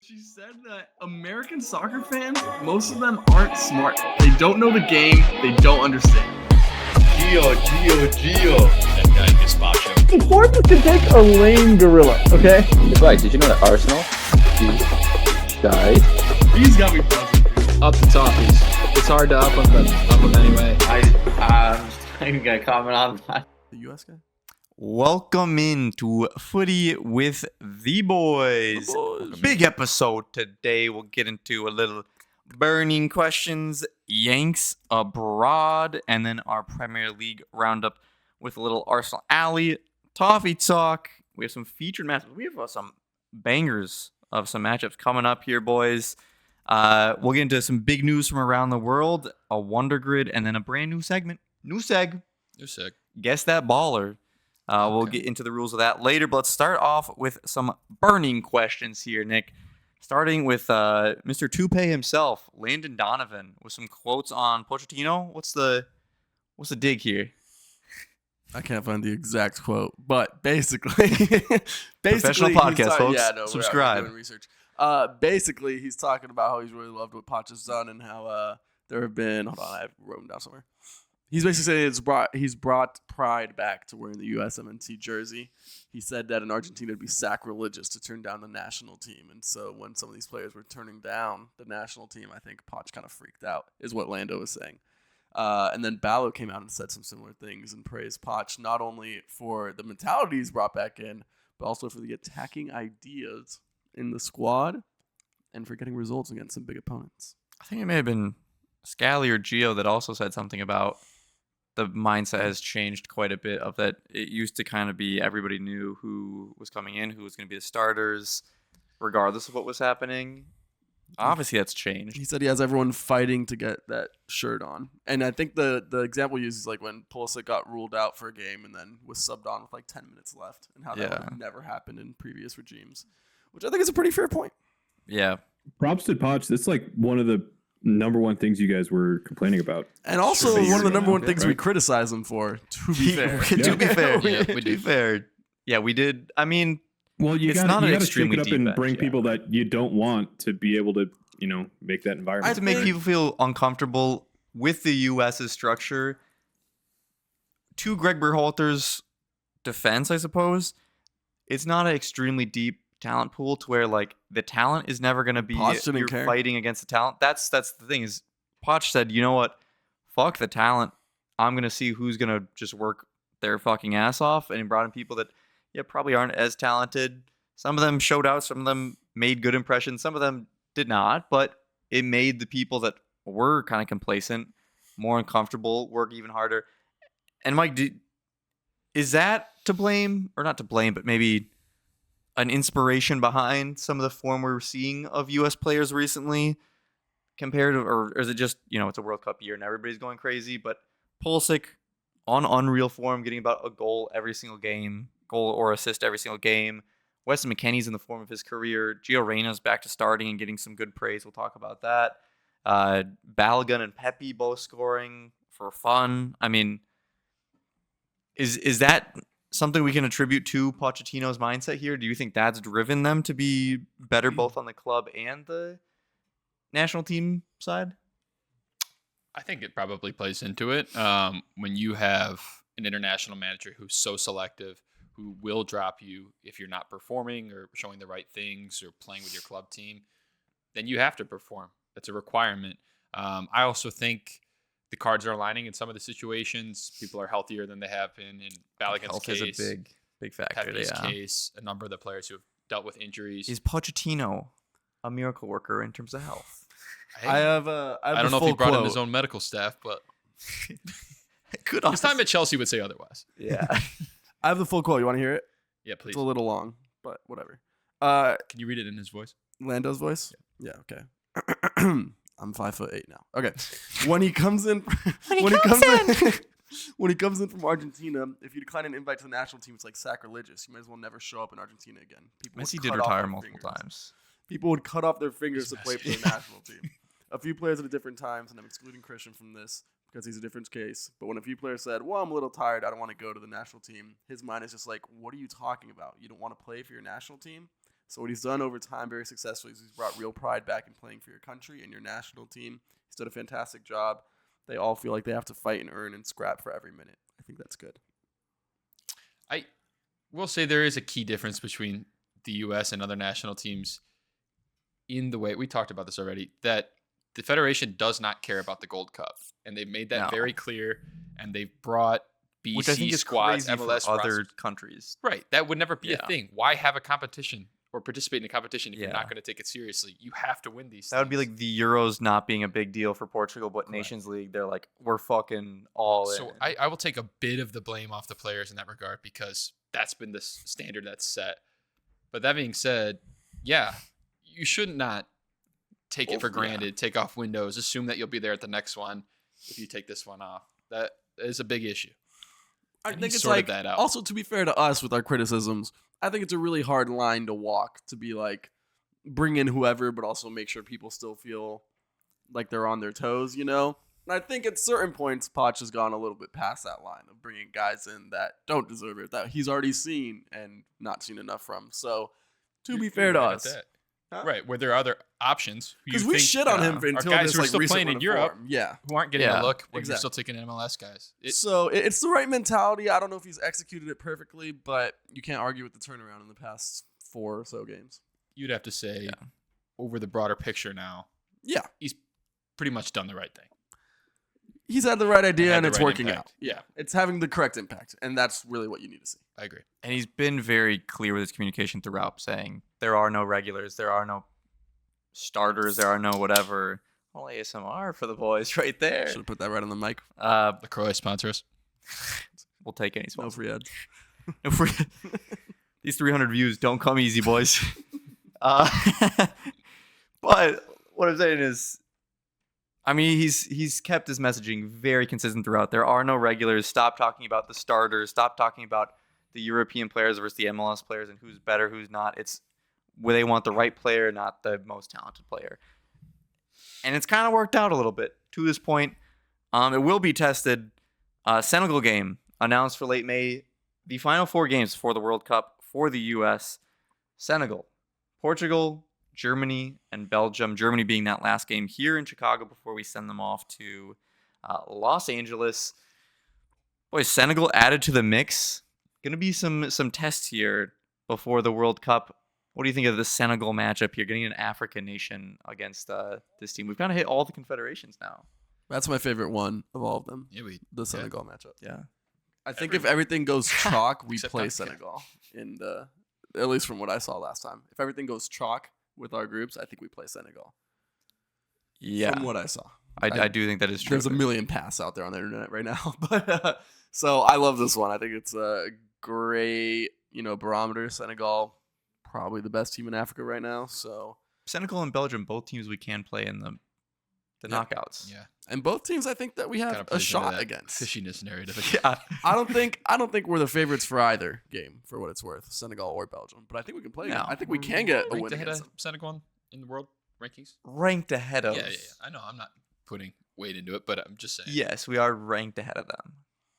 She said that American soccer fans, most of them aren't smart. They don't know the game. They don't understand. Gio. That guy gazpacho. Forbes can take a lame gorilla, okay? Right, did you know that Arsenal died? These got me buzzing. Up the Toffees. It's hard to up them anyway. I'm not even gonna comment on that. The US guy? Welcome into Footy with the boys. Big episode today. We'll get into a little burning questions, Yanks abroad, and then our Premier League roundup with a little Arsenal Alley, Toffee talk. We have some featured matches. We have some bangers of some matchups coming up here, boys. We'll get into some big news from around the world, a Wonder Grid, and then a brand new segment. New seg. Guess that baller. We'll get into the rules of that later, but let's start off with some burning questions here, Nick. Starting with Mr. Toupee himself, Landon Donovan, with some quotes on Pochettino. What's the dig here? I can't find the exact quote, but basically, Professional podcast, folks. Yeah, no, subscribe. We're doing research. Basically, he's talking about how he's really loved what Poch has done and how there have been. Hold on, I wrote him down somewhere. He's basically saying he's brought pride back to wearing the USMNT jersey. He said that in Argentina it'd be sacrilegious to turn down the national team. And so when some of these players were turning down the national team, I think Poch kind of freaked out, is what Lando was saying. And then Ballo came out and said some similar things and praised Poch not only for the mentality he's brought back in, but also for the attacking ideas in the squad and for getting results against some big opponents. I think it may have been Scally or Gio that also said something about the mindset has changed quite a bit. Of that, it used to kind of be everybody knew who was coming in, who was going to be the starters, regardless of what was happening. Obviously, that's changed. He said he has everyone fighting to get that shirt on. And I think the example used is like when Pulisic got ruled out for a game and then was subbed on with like 10 minutes left, and how that would never happened in previous regimes, which I think is a pretty fair point. Yeah. Props to Poch. That's like one of the number one things you guys were complaining about. And also one of the number one things we criticize him for, to be fair. To be fair. Yeah, we do. Fair. Yeah, we did. I mean, well, you it's gotta, not you an gotta extremely shake it up deep and bench, bring people that you don't want to be able to, make that environment. To make people feel uncomfortable with the U.S.'s structure. To Greg Berhalter's defense, I suppose, it's not an extremely deep talent pool to where like the talent is never going to be you're fighting against the talent. That's the thing is Poch said, you know what? Fuck the talent. I'm going to see who's going to just work their fucking ass off. And he brought in people that probably aren't as talented. Some of them showed out. Some of them made good impressions. Some of them did not. But it made the people that were kind of complacent more uncomfortable, work even harder. And Mike, is that to blame? Or not to blame, but maybe an inspiration behind some of the form we're seeing of U.S. players recently compared to, or is it just, it's a World Cup year and everybody's going crazy, but Pulisic on unreal form, getting about a goal every single game, goal or assist every single game. Weston McKennie's in the form of his career. Gio Reyna's back to starting and getting some good praise. We'll talk about that. Balogun and Pepe both scoring for fun. I mean, is that something we can attribute to Pochettino's mindset here? Do you think that's driven them to be better both on the club and the national team side? I think it probably plays into it. When you have an international manager who's so selective, who will drop you if you're not performing or showing the right things or playing with your club team, then you have to perform. That's a requirement. I also think the cards are aligning in some of the situations. People are healthier than they have been. In Balogun's case, is a big factor. Pepe's case, a number of the players who have dealt with injuries. Is Pochettino a miracle worker in terms of health? I don't know if he brought in his own medical staff, but his time at Chelsea would say otherwise. Yeah. I have the full quote. You want to hear it? Yeah, please. It's a little long, but whatever. Can you read it in his voice? Lando's voice? Yeah, okay. I'm 5'8" now. Okay. When he comes in when he comes in from Argentina, if you decline an invite to the national team, it's like sacrilegious. You might as well never show up in Argentina again. Messi did retire multiple times. People would cut off their fingers to play for the national team. A few players at different times, and I'm excluding Christian from this because he's a different case. But when a few players said, well, I'm a little tired, I don't want to go to the national team, his mind is just like, what are you talking about? You don't want to play for your national team? So what he's done over time very successfully is he's brought real pride back in playing for your country and your national team. He's done a fantastic job. They all feel like they have to fight and earn and scrap for every minute. I think that's good. I will say there is a key difference between the U.S. and other national teams in the way we talked about this already, that the Federation does not care about the Gold Cup. And they've made that very clear. And they've brought BC Which I think is squads, crazy MLS for other rosters. countries. Right. That would never be Yeah. a thing. Why have a competition or participate in a competition if you're Yeah. not going to take it seriously? You have to win these That would be things. like the Euros not being a big deal for Portugal, but Nations League, they're like, we're fucking all in. So I will take a bit of the blame off the players in that regard because that's been the standard that's set. But that being said, yeah, you should not take it for granted, take off windows, assume that you'll be there at the next one if you take this one off. That is a big issue. I And think he it's sorted like, that out. also to be fair to us with our criticisms, I think it's a really hard line to walk to be like, bring in whoever, but also make sure people still feel like they're on their toes, you know? And I think at certain points, Poch has gone a little bit past that line of bringing guys in that don't deserve it, that he's already seen and not seen enough from. So, to be fair to right at us. that. Huh? Right, where there are other options. who you Because we think shit on him are until guys this who are like still recent playing run in of Europe form. Yeah. who aren't getting Yeah, a look when exactly. you're still taking MLS guys. So it's the right mentality. I don't know if he's executed it perfectly, but you can't argue with the turnaround in the past 4 or so games. You'd have to say, over the broader picture now, Yeah. he's pretty much done the right thing. He's had the right idea Had and the it's right working impact. out. Yeah. It's having the correct impact. And that's really what you need to see. I agree. And he's been very clear with his communication throughout, saying there are no regulars, there are no starters, there are no whatever. Well, ASMR for the boys right there. Should have put that right on the mic. LaCroix sponsor us. We'll take any No sponsor. free ads. No free. These 300 views don't come easy, boys. But what I'm saying is, I mean, he's kept his messaging very consistent throughout. There are no regulars. Stop talking about the starters. Stop talking about the European players versus the MLS players and who's better, who's not. It's where they want the right player, not the most talented player. And it's kind of worked out a little bit to this point. It will be tested. Senegal game announced for late May. The final 4 games for the World Cup for the U.S. Senegal, Portugal, Germany, and Belgium. Germany being that last game here in Chicago before we send them off to Los Angeles. Boy, Senegal added to the mix. Going to be some tests here before the World Cup. What do you think of the Senegal matchup here? Getting an African nation against this team. We've kind of hit all the confederations now. That's my favorite one of all of them. Yeah, The Senegal matchup. Yeah. I think if everything goes chalk, we Except play Africa. Senegal. At least from what I saw last time. If everything goes chalk with our groups, I think we play Senegal. Yeah. From what I saw. I do think that is true. There's a million paths out there on the internet right now. But so I love this one. I think it's a great, barometer. Senegal, probably the best team in Africa right now. So Senegal and Belgium, both teams we can play in the knockouts. Yeah. and both teams I think that we have Kinda a plays into shot that against. fishiness narrative. Yeah. I don't think we're the favorites for either game for what it's worth, Senegal or Belgium. But I think we can play. No. I think we can get a Ranked win ahead against of them. Senegal in the world rankings. Ranked ahead of. Yeah. I know. I'm not putting weight into it, but I'm just saying. Yes, we are ranked ahead of them.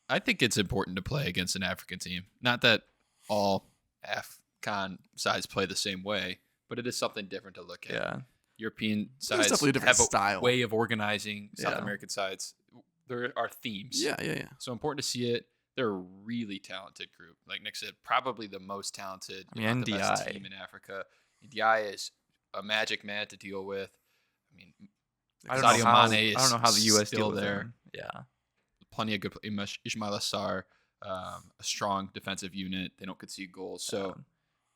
I think it's important to play against an African team. Not that all AFCON sides play the same way, but it is something different to look at. Yeah. European sides definitely a different have a style. way of organizing. South Yeah. American sides, there are themes. Yeah. So important to see it. They're a really talented group. Like Nick said, probably the most talented, I mean, if not the best Ndiaye. team in Africa. Ndiaye is a magic man to deal with. I mean, I don't Sadio know how, Mane is I don't know how the U.S. still deal with there. them. Yeah. Plenty of good Ismail Assar, a strong defensive unit. They don't concede goals. So,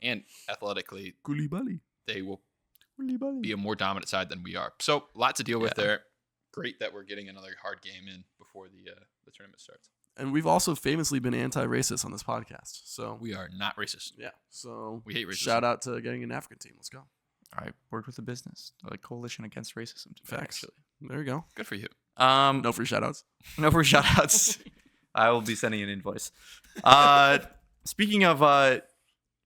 and athletically, Koulibaly. they will be a more dominant side than we are. So, lot to deal with Yeah. there. Great that we're getting another hard game in before the tournament starts. And we've also famously been anti-racist on this podcast. So We are not racist. yeah. So We hate racism. shout out to getting an African team. Let's go. I worked with the business, like coalition against racism. Facts. There you go. Good for you. No free shout outs. No free shout outs. I will be sending an invoice. Speaking of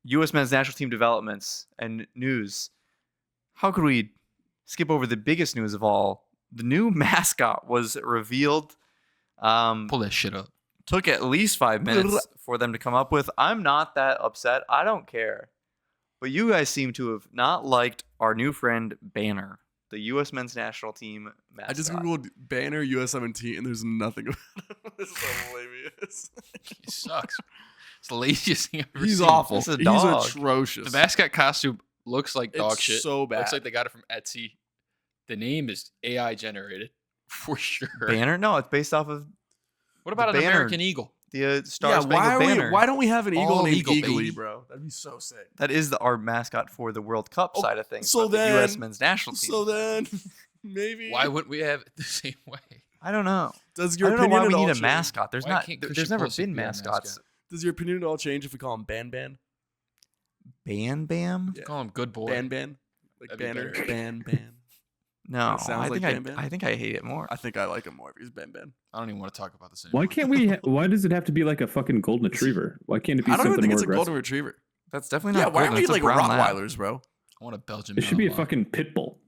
U.S. men's national team developments and news, how could we skip over the biggest news of all? The new mascot was revealed. Pull that shit up. Took at least 5 minutes for them to come up with. I'm not that upset. I don't care. But you guys seem to have not liked our new friend Banner, the U.S. men's national team mascot. I just googled Banner USMNT and there's nothing about him. This is hilarious. He sucks. It's the laziest thing I've ever He's seen. awful. It's a He's dog. atrocious. The mascot costume looks like dog It's shit. so bad. Looks like they got it from Etsy. The name is AI generated for sure. Banner? No, it's based off of What about the an banner. American Eagle? the Star yeah, Spangled Banner. why don't we have an eagle All named eagle, Eagly, baby. bro? That'd be so sick. That is our mascot for the World Cup Oh, side of things. so but the then- U.S. men's national team. So then, maybe. Why wouldn't we have it the same way? I don't know. Does I your don't know opinion why we at all need a change? mascot. There's Why not. can't There's Christian never Pulisic been be our mascots. mascot? Does your opinion at all change if we call him Ban? Bam Bam. Yeah. Call him good boy. Ban? Like That'd be Banner? better. Ban. No, It sounds I like think Bam Bam. I think I hate it more. I think I like him more if he's Ban. I don't even want to talk about this Why anymore. can't we? Why does it have to be like a fucking golden retriever? Why can't it be I don't even something think more it's a aggressive? golden retriever. That's definitely Yeah, not. why golden, aren't we it's a like brown lab. Rottweilers, bro? I want a Belgian. It should be a Malinois. fucking pit bull.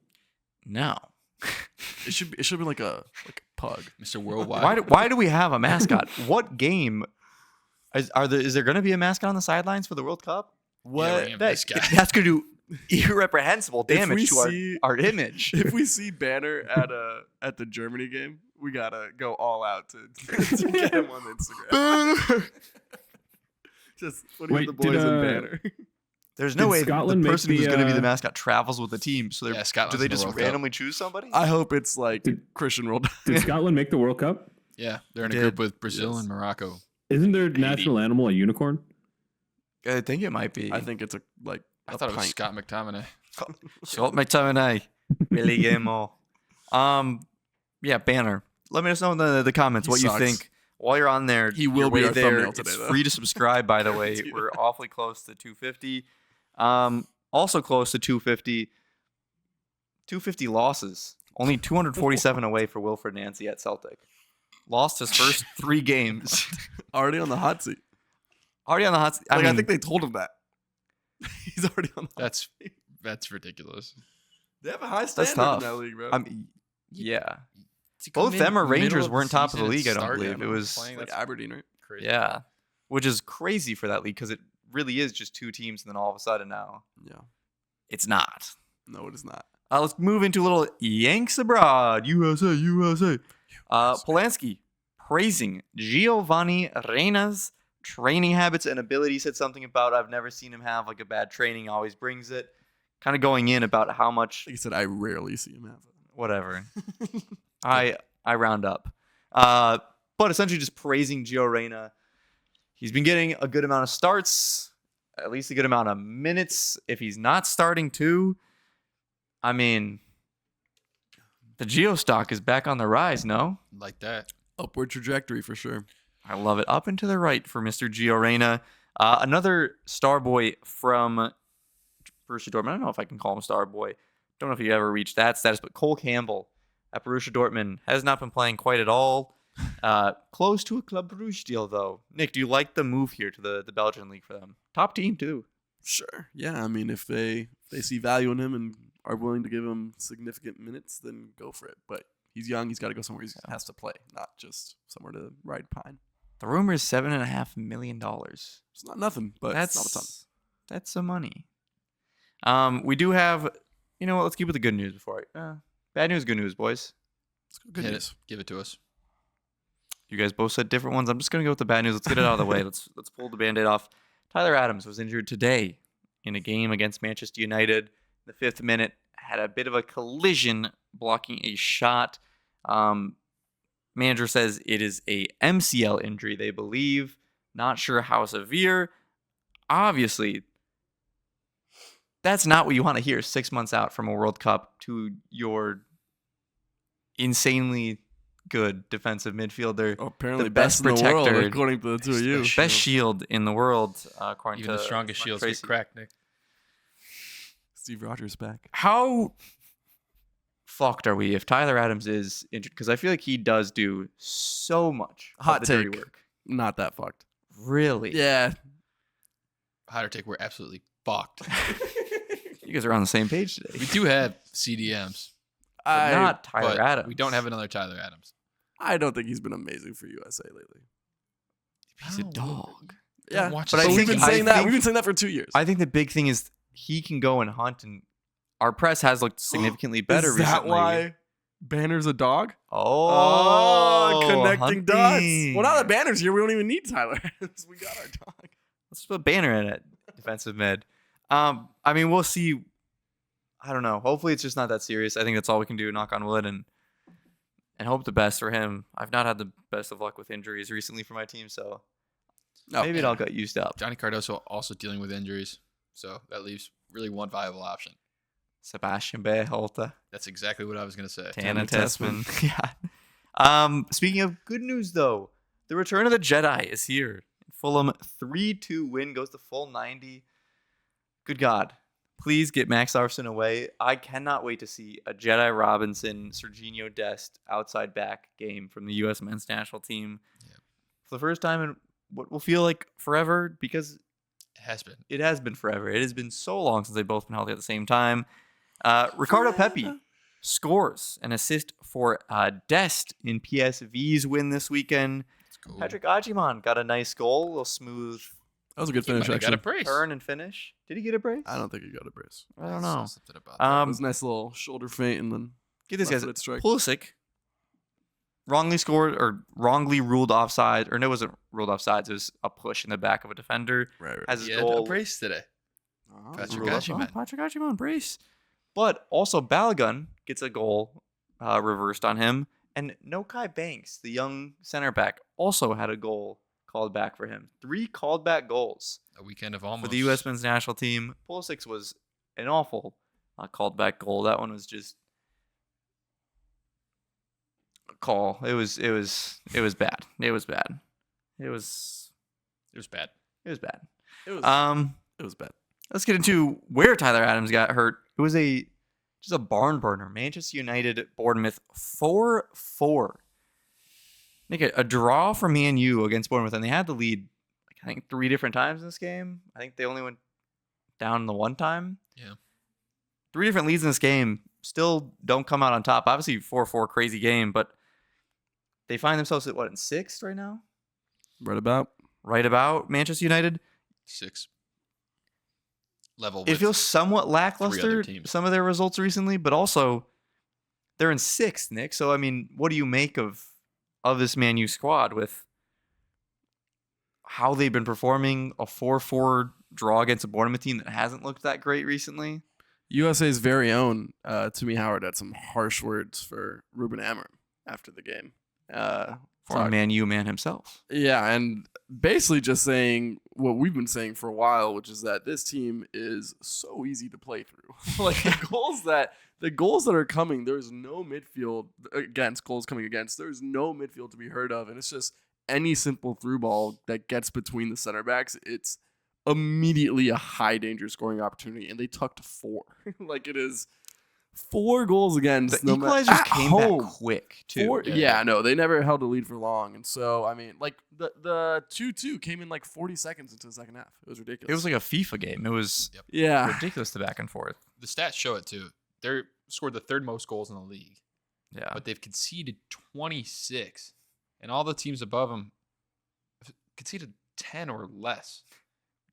No. It should be like a pug. Mr. Worldwide. Why do we have a mascot? What game is there going to be a mascot on the sidelines for the World Cup? What? Yeah, this guy. That's going to do irreprehensible If we damage to see- our image. If we see Banner at the Germany game, we gotta go all out to get him on Instagram. Just putting Wait, the boys in Banner. There's no Did way Scotland the make person who's the, going to be the uh, mascot travels with the team. So Yeah, do Scotland's they in the just World Cup. randomly choose somebody? I hope it's like Did- Christian Ronaldo. Did Scotland make the World Cup? Yeah, they're in a Did. group with Brazil Yes. and Morocco. Isn't their national animal a unicorn? I think it might be. I think it's a I thought it was pint. Scott McTominay. Short McTominay. Billy Gilmore. Yeah, Banner. Let me know in the comments He what sucks. you think. While you're on there, He will your be way our there, thumbnail it's today, though. free to subscribe, by the way. Dude. We're awfully close to 250. Also close to 250. 250 losses. Only 247 away for Wilfred Nancy at Celtic. Lost his first 3 games. Already on the hot seat. Already on the hot seat. I I mean, think they told him that. He's already on the hot That's seat. that's ridiculous. They have a high That's standard tough. in that league, bro. Yeah. To come Both in them or middle Rangers of weren't top of the season and league, I don't start believe. them It was playing, like that's Aberdeen, right? crazy. Yeah. Which is crazy for that league because it really is just 2 teams and then all of a sudden now Yeah. it's not. No, it is not. Let's move into a little Yanks abroad. USA. Polanski praising Giovanni Reina's training habits and abilities. Said something about I've never seen him have like a bad training. Always brings it. Kind of going in about how much Like you said, I rarely see him have it. whatever. I round up. But essentially just praising Gio Reyna. He's been getting a good amount of starts, at least a good amount of minutes. If he's not starting too, I mean, the Gio stock is back on the rise, no? Like that. Upward trajectory for sure. I love it. Up and to the right for Mr. Gio Reyna. Another star boy from Borussia Dortmund. I don't know if I can call him star boy. Don't know if he ever reached that status, but Cole Campbell at Borussia Dortmund has not been playing quite at all. Close to a Club Brugge deal, though. Nick, do you like the move here to the Belgian league for them? Top team, too. Sure. Yeah, I mean, if they see value in him and are willing to give him significant minutes, then go for it. But he's young. He's got to go somewhere he has to play, not just somewhere to ride pine. The rumor is $7.5 million. It's not nothing, but That's it's not a ton. That's some money. We do have, you know what? Let's keep with the good news before bad news, good news, boys. It's good Hit news. it. Give it to us. You guys both said different ones. I'm just gonna go with the bad news. Let's get it out of the way. Let's pull the Band-Aid off. Tyler Adams was injured today in a game against Manchester United. The 5th minute had a bit of a collision blocking a shot. Manager says it is a MCL injury, they believe. Not sure how severe. Obviously, that's not what you want to hear 6 months out from a World Cup to your insanely good defensive midfielder. Oh, apparently the best best in the world, protector. according to the two of you. Best shield in the world, according Even to the strongest Mike shields Tracy. get cracked, Nick. Steve Rogers back. How fucked are we if Tyler Adams is injured? Because I feel like he does do so much Hot of the dirty take. work. Not that fucked. Really? Yeah. Hotter take. We're absolutely fucked. You guys are on the same page today. We do have CDMs, But not Tyler but Adams. we don't have another Tyler Adams. I don't think he's been amazing for USA lately. He's a dog. Yeah, watch But the I we've think- been season. saying I that. think- We've been saying that for 2 years. I think the big thing is he can go and hunt, and our press has looked significantly better Is that recently. why Banner's a dog? Oh, connecting dots. hunting. Well, now that Banner's here, we don't even need Tyler. We got our dog. Let's put Banner in at defensive mid. I mean, we'll see. I don't know. Hopefully, it's just not that serious. I think that's all we can do. Knock on wood, and hope the best for him. I've not had the best of luck with injuries recently for my team, so maybe it all got used up. Johnny Cardoso also dealing with injuries, so that leaves really one viable option. Sebastian Berhalter, That's exactly what I was going to say. Tana Tessman. Yeah. Speaking of good news, though, the return of the Jedi is here. Fulham 3-2 win, goes to full 90. Good God. Please get Max Arfson away. I cannot wait to see a Jedi Robinson, Serginho Dest outside back game from the U.S. men's national team for the first time in what will feel like forever, because It has been forever. It has been so long since they've both been healthy at the same time. Ricardo Pepi scores an assist for Dest in PSV's win this weekend. Cool. Patrick Ajiman got a nice goal, a little smooth That was a good He might finish, have got a actually. brace. turn and finish. Did he get a brace? I don't think he got a brace. I don't know. Something about that. It was a nice little shoulder feint and then Get this, guys. left-footed strike. Pulisic wrongly scored or wrongly ruled offside, or no, it wasn't ruled offside. It was a push in the back of a defender. Right. Has his He had goal a brace today. Oh, Patrick ruled off. Ajiman. Patrick Ajiman brace. But also Balogun gets a goal reversed on him, and Nokai Banks, the young center back, also had a goal called back for him. 3 called back goals A weekend of almost. for the U.S. men's national team. Pulisic was an awful called back goal. That one was just a call. It was bad. It was bad. It was bad. bad. It was bad. Let's get into where Tyler Adams got hurt. It was just a barn burner. Manchester United, Bournemouth, 4-4. Nick, a draw for Man U against Bournemouth, and they had the lead, I think, 3 different times in this game. I think they only went down the one time. Yeah. 3 different leads in this game. Still don't come out on top. Obviously, 4-4, crazy game, but they find themselves at, what, in 6th right now? Right about. Right about Manchester United. 6 level. It with feels somewhat 3 other lackluster, teams. some of their results recently, but also they're in 6th, Nick. So, I mean, what do you make of this Man U squad with how they've been performing? A 4-4 draw against a Bournemouth team that hasn't looked that great recently. USA's very own Timmy Howard had some harsh words for Ruben Amorim after the game. Former Man U man himself. Yeah, and basically just saying what we've been saying for a while, which is that this team is so easy to play through. Like the goals that are coming, there's no midfield goals coming against. There's no midfield to be heard of, and it's just any simple through ball that gets between the center backs, it's immediately a high danger scoring opportunity, and they tucked 4. Like it is 4 goals against. The equalizers came back quick too. 4, yeah, no, they never held a lead for long, and so I mean, like the 2-2 came in like 40 seconds into the second half. It was ridiculous. It was like a FIFA game. It was yeah, ridiculous, the back and forth. The stats show it too. They scored the 3rd most goals in the league, Yeah. but they've conceded 26, and all the teams above them conceded 10 or less,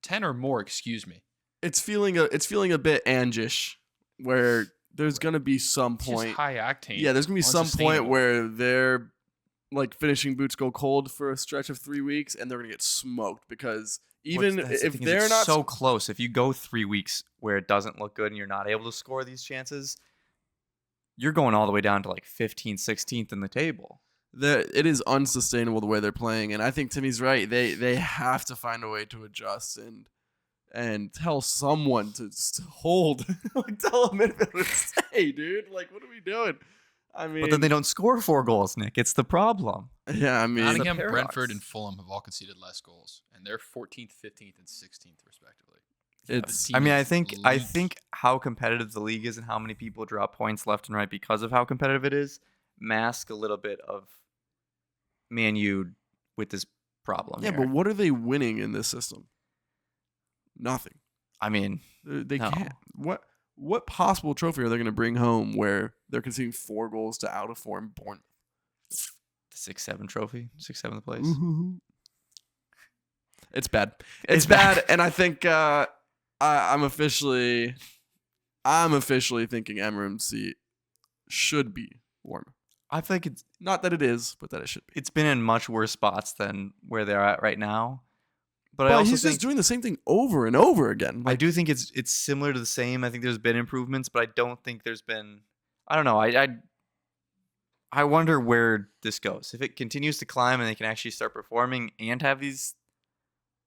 10 or more. Excuse me. it's feeling a bit Angish, where there's gonna be some It's just point. high octane. Yeah, there's gonna be some point unsustainable. where their like finishing boots go cold for a stretch of 3 weeks, and they're gonna get smoked because even That's the if thing is they're it's not so close, if you go 3 weeks where it doesn't look good and you're not able to score these chances, you're going all the way down to like 15th, 16th in the table. it is unsustainable the way they're playing, and I think Timmy's right. They have to find a way to adjust and tell someone to just hold, like tell a midfielder to stay, dude. Like, what are we doing? I mean, But then they don't score 4 goals, Nick. It's the problem. yeah, I mean, Nottingham, paradox. Brentford, and Fulham have all conceded less goals, and they're 14th, 15th, and 16th respectively. it's team I mean, I is think elite. how competitive the league is and how many people drop points left and right because of how competitive it is mask a little bit of Man U with this problem. yeah, here. but what are they winning in this system? Nothing. I mean, They No. can't. What possible trophy are they going to bring home where they're conceding 4 goals to out of form Bournemouth? the 6-7 trophy, 6-7th place. It's bad. It's It's bad, and I think I'm officially thinking Emram's seat should be warm. I feel like it's Not that it is, but that it should be. it's been in much worse spots than where they're at right now. But I But also he's think just doing the same thing over and over again. I do think it's similar to the same. I think there's been improvements, but I don't think there's been. I don't know. I wonder where this goes. If it continues to climb and they can actually start performing and have these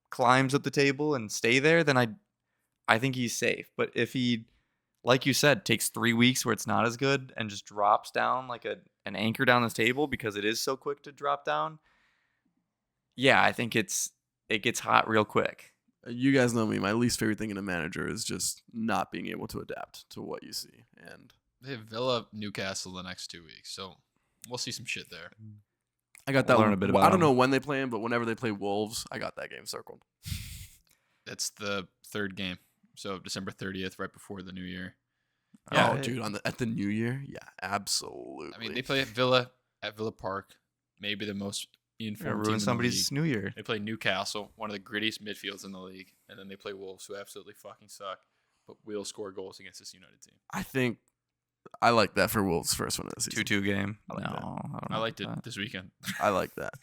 climbs up the table and stay there, then I think he's safe. But if he, like you said, takes 3 weeks where it's not as good and just drops down like an anchor down this table because it is so quick to drop down, yeah, I think it gets hot real quick. You guys know me. My least favorite thing in a manager is just not being able to adapt to what you see. And They have Villa, Newcastle the next 2 weeks, so we'll see some shit there. I got We'll that learn one. a bit I about don't know them. when they play him, but whenever they play Wolves, I got that game circled. That's the third game, so December 30th, right before the New Year. Yeah, Oh, dude, at the New Year, yeah, absolutely. I mean, they play at Villa Park, maybe the most Gonna informed team ruin in somebody's the New Year. league. They play Newcastle, one of the grittiest midfields in the league, and then they play Wolves, who absolutely fucking suck, but will score goals against this United team. I think I like that for Wolves' first one of the season. 2-2 game. I like that. I don't I know liked about it this weekend. I like that.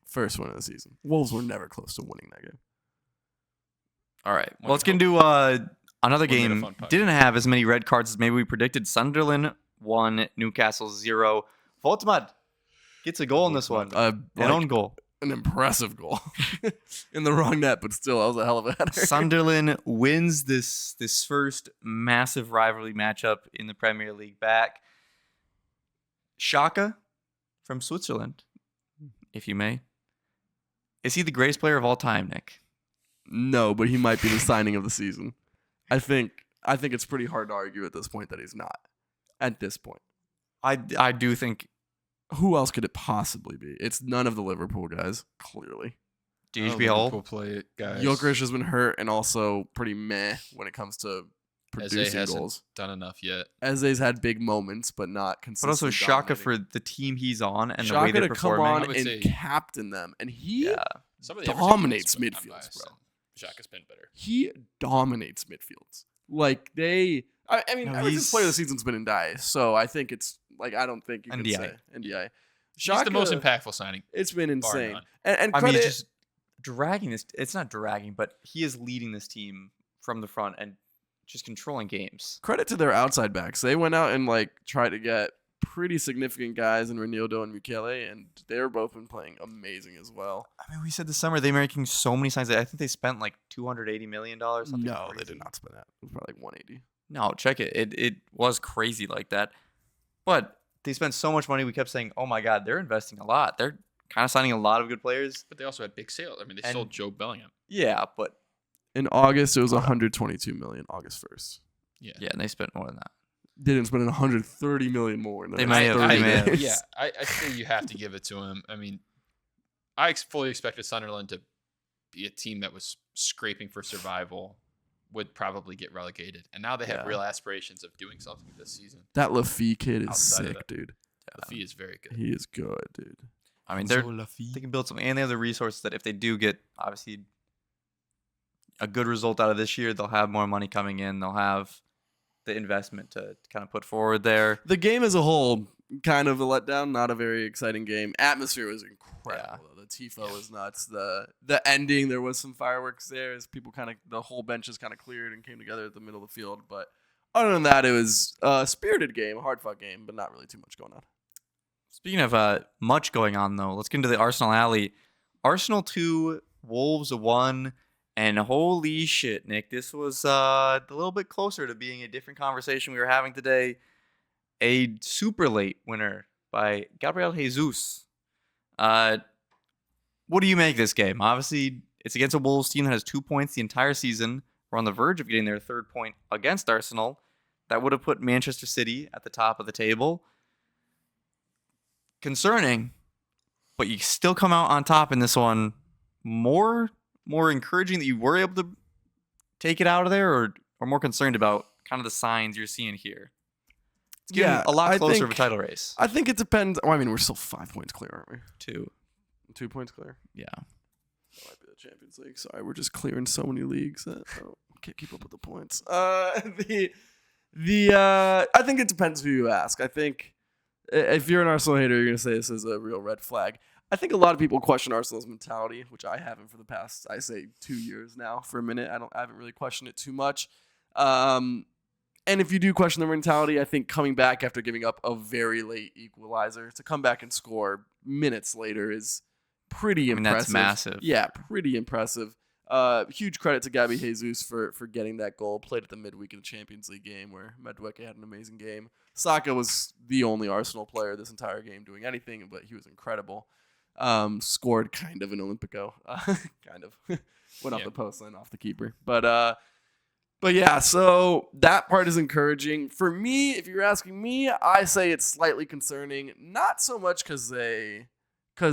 First one of the season. Wolves were never close to winning that game. All right. One Well, let's can get into another We'll get a game. fun podcast. Didn't have as many red cards as maybe we predicted. Sunderland 1, Newcastle 0. Voltmad gets a goal in this one. An own goal. An impressive goal in the wrong net, but still, that was a hell of a header. Sunderland wins this first massive rivalry matchup in the Premier League back. Xhaka from Switzerland, if you may. Is he the greatest player of all time, Nick? No, but he might be the signing of the season. I think it's pretty hard to argue at this point that he's not. At this point, I do think who else could it possibly be? It's none of the Liverpool guys, clearly. Dewsbury-Hall. Liverpool play guys. Gyökeres has been hurt and also pretty meh when it comes to Eze producing hasn't goals. done enough yet. Eze's had big moments, but not But consistent. also Xhaka for the team he's on and the way Xhaka they're to come performing. on I would and say- captain them, and he Yeah. Some of the Everton dominates goals, but I'm midfields, biased, bro. and Xhaka's been better. He dominates midfields. Like I mean, No, Everton's he's- player of the season's been Ndiaye, so I think it's like I don't think you can Ndiaye. say Ndiaye. He's the most impactful signing. It's been bar insane, none. and I credit, mean, he's just dragging this. It's not dragging, but he is leading this team from the front and just controlling games. credit to their outside backs. They went out and like tried to get pretty significant guys in Ronaldo and Michele, and they're both been playing amazing as well. I mean, we said this summer they're making so many signs. I think they spent like $280 million. Something No, they crazy. did not spend that. It was probably like 180. No, check it. It was crazy like that. But they spent so much money. We kept saying, "Oh my God, they're investing a lot. They're kind of signing a lot of good players." But they also had big sales. I mean, they And- sold Joe Bellingham. Yeah, but In August, it was 122 million. August 1st. Yeah. yeah, and they spent more than that. They didn't spend 130 million more. In the They next may have, 30 they may have. days. Yeah, I think you have to give it to him. I mean, I fully expected Sunderland to be a team that was scraping for survival, would probably get relegated, and now they have Yeah. real aspirations of doing something this season. That Lafie kid is Outside of sick, that. dude. The fee is very good. He is good, dude. I mean, they can build some, and they have the resources that if they do get obviously a good result out of this year, they'll have more money coming in. They'll have the investment to kind of put forward there. The game as a whole, kind of a letdown. Not a very exciting game. Atmosphere was incredible. Though. The tifo was nuts. The ending, there was some fireworks there as people the whole benches kind of cleared and came together at the middle of the field. But other than that, it was a spirited game, a hard fought game, but not really too much going on. Speaking of much going on, though, let's get into the Arsenal alley. Arsenal 2, Wolves 1, and holy shit, Nick, this was a little bit closer to being a different conversation we were having today. A super late winner by Gabriel Jesus. What do you make of this game? Obviously, it's against a Wolves team that has 2 points the entire season. We're on the verge of getting their third point against Arsenal. That would have put Manchester City at the top of the table. Concerning, but you still come out on top in this one. More encouraging that you were able to take it out of there, or more concerned about kind of the signs you're seeing here? It's getting a lot closer of a title race. I think it depends. Oh, I mean, we're still 5 points clear, aren't we? 2 points clear. Yeah. That might be the Champions League. Sorry, we're just clearing so many leagues. That, can't keep up with the points. I think it depends who you ask. I think if you're an Arsenal hater, you're gonna say this is a real red flag. I think a lot of people question Arsenal's mentality, which I haven't for the past, I say, 2 years now. For a minute, I haven't really questioned it too much. And if you do question their mentality, I think coming back after giving up a very late equalizer to come back and score minutes later is pretty impressive. That's massive. Yeah, pretty impressive. Huge credit to Gabby Jesus for getting that goal. Played at the midweek of the Champions League game where Madueke had an amazing game. Saka was the only Arsenal player this entire game doing anything, but he was incredible. Scored kind of an Olympico. Kind of. Went off the post line, off the keeper. But yeah, so that part is encouraging. For me, if you're asking me, I say it's slightly concerning. Not so much because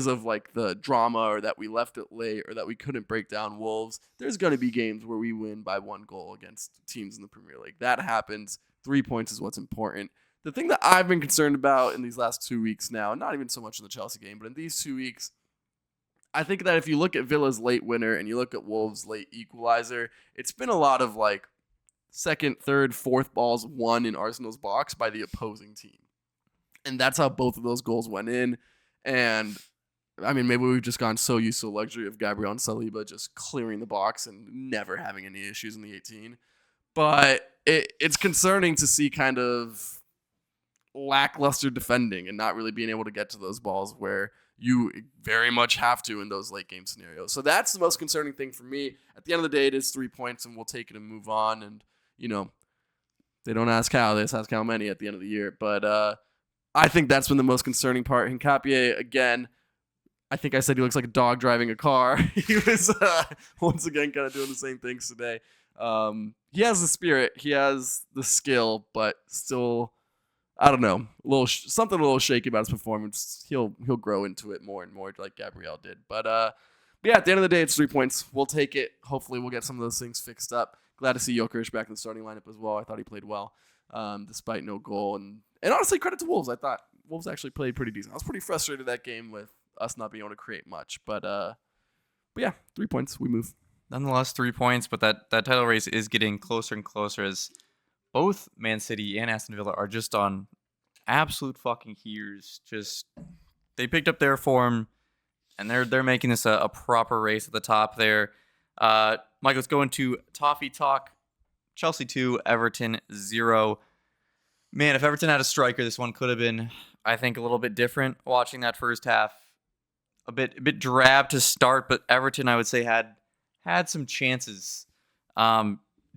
of like the drama or that we left it late or that we couldn't break down Wolves. There's going to be games where we win by 1 goal against teams in the Premier League. That happens. 3 points is what's important. The thing that I've been concerned about in these last 2 weeks now, not even so much in the Chelsea game, but in these 2 weeks, I think that if you look at Villa's late winner and you look at Wolves' late equalizer, it's been a lot of like second, third, fourth balls won in Arsenal's box by the opposing team. And that's how both of those goals went in. And I mean, maybe we've just gotten so used to the luxury of Gabriel and Saliba just clearing the box and never having any issues in the 18. But it's concerning to see kind of lackluster defending and not really being able to get to those balls where you very much have to in those late game scenarios. So that's the most concerning thing for me. At the end of the day, it is 3 points and we'll take it and move on. And, you know, they don't ask how, they just ask how many at the end of the year. But I think that's been the most concerning part. Hincapié, again, I think I said he looks like a dog driving a car. He was once again kind of doing the same things today. He has the spirit, he has the skill, but still, I don't know, something a little shaky about his performance. He'll grow into it more and more, like Gabriel did. But yeah, at the end of the day, it's 3 points. We'll take it. Hopefully, we'll get some of those things fixed up. Glad to see Gyökeres back in the starting lineup as well. I thought he played well, despite no goal. And honestly, credit to Wolves. I thought Wolves actually played pretty decent. I was pretty frustrated that game with us not being able to create much. But yeah, 3 points. We move. Nonetheless, 3 points, but that title race is getting closer and closer as both Man City and Aston Villa are just on absolute fucking heaters. Just they picked up their form, and they're making this a proper race at the top there. Mike, let's go into Toffee Talk. Chelsea 2, Everton 0. Man, if Everton had a striker, this one could have been, I think, a little bit different. Watching that first half, a bit drab to start, but Everton, I would say, had some chances.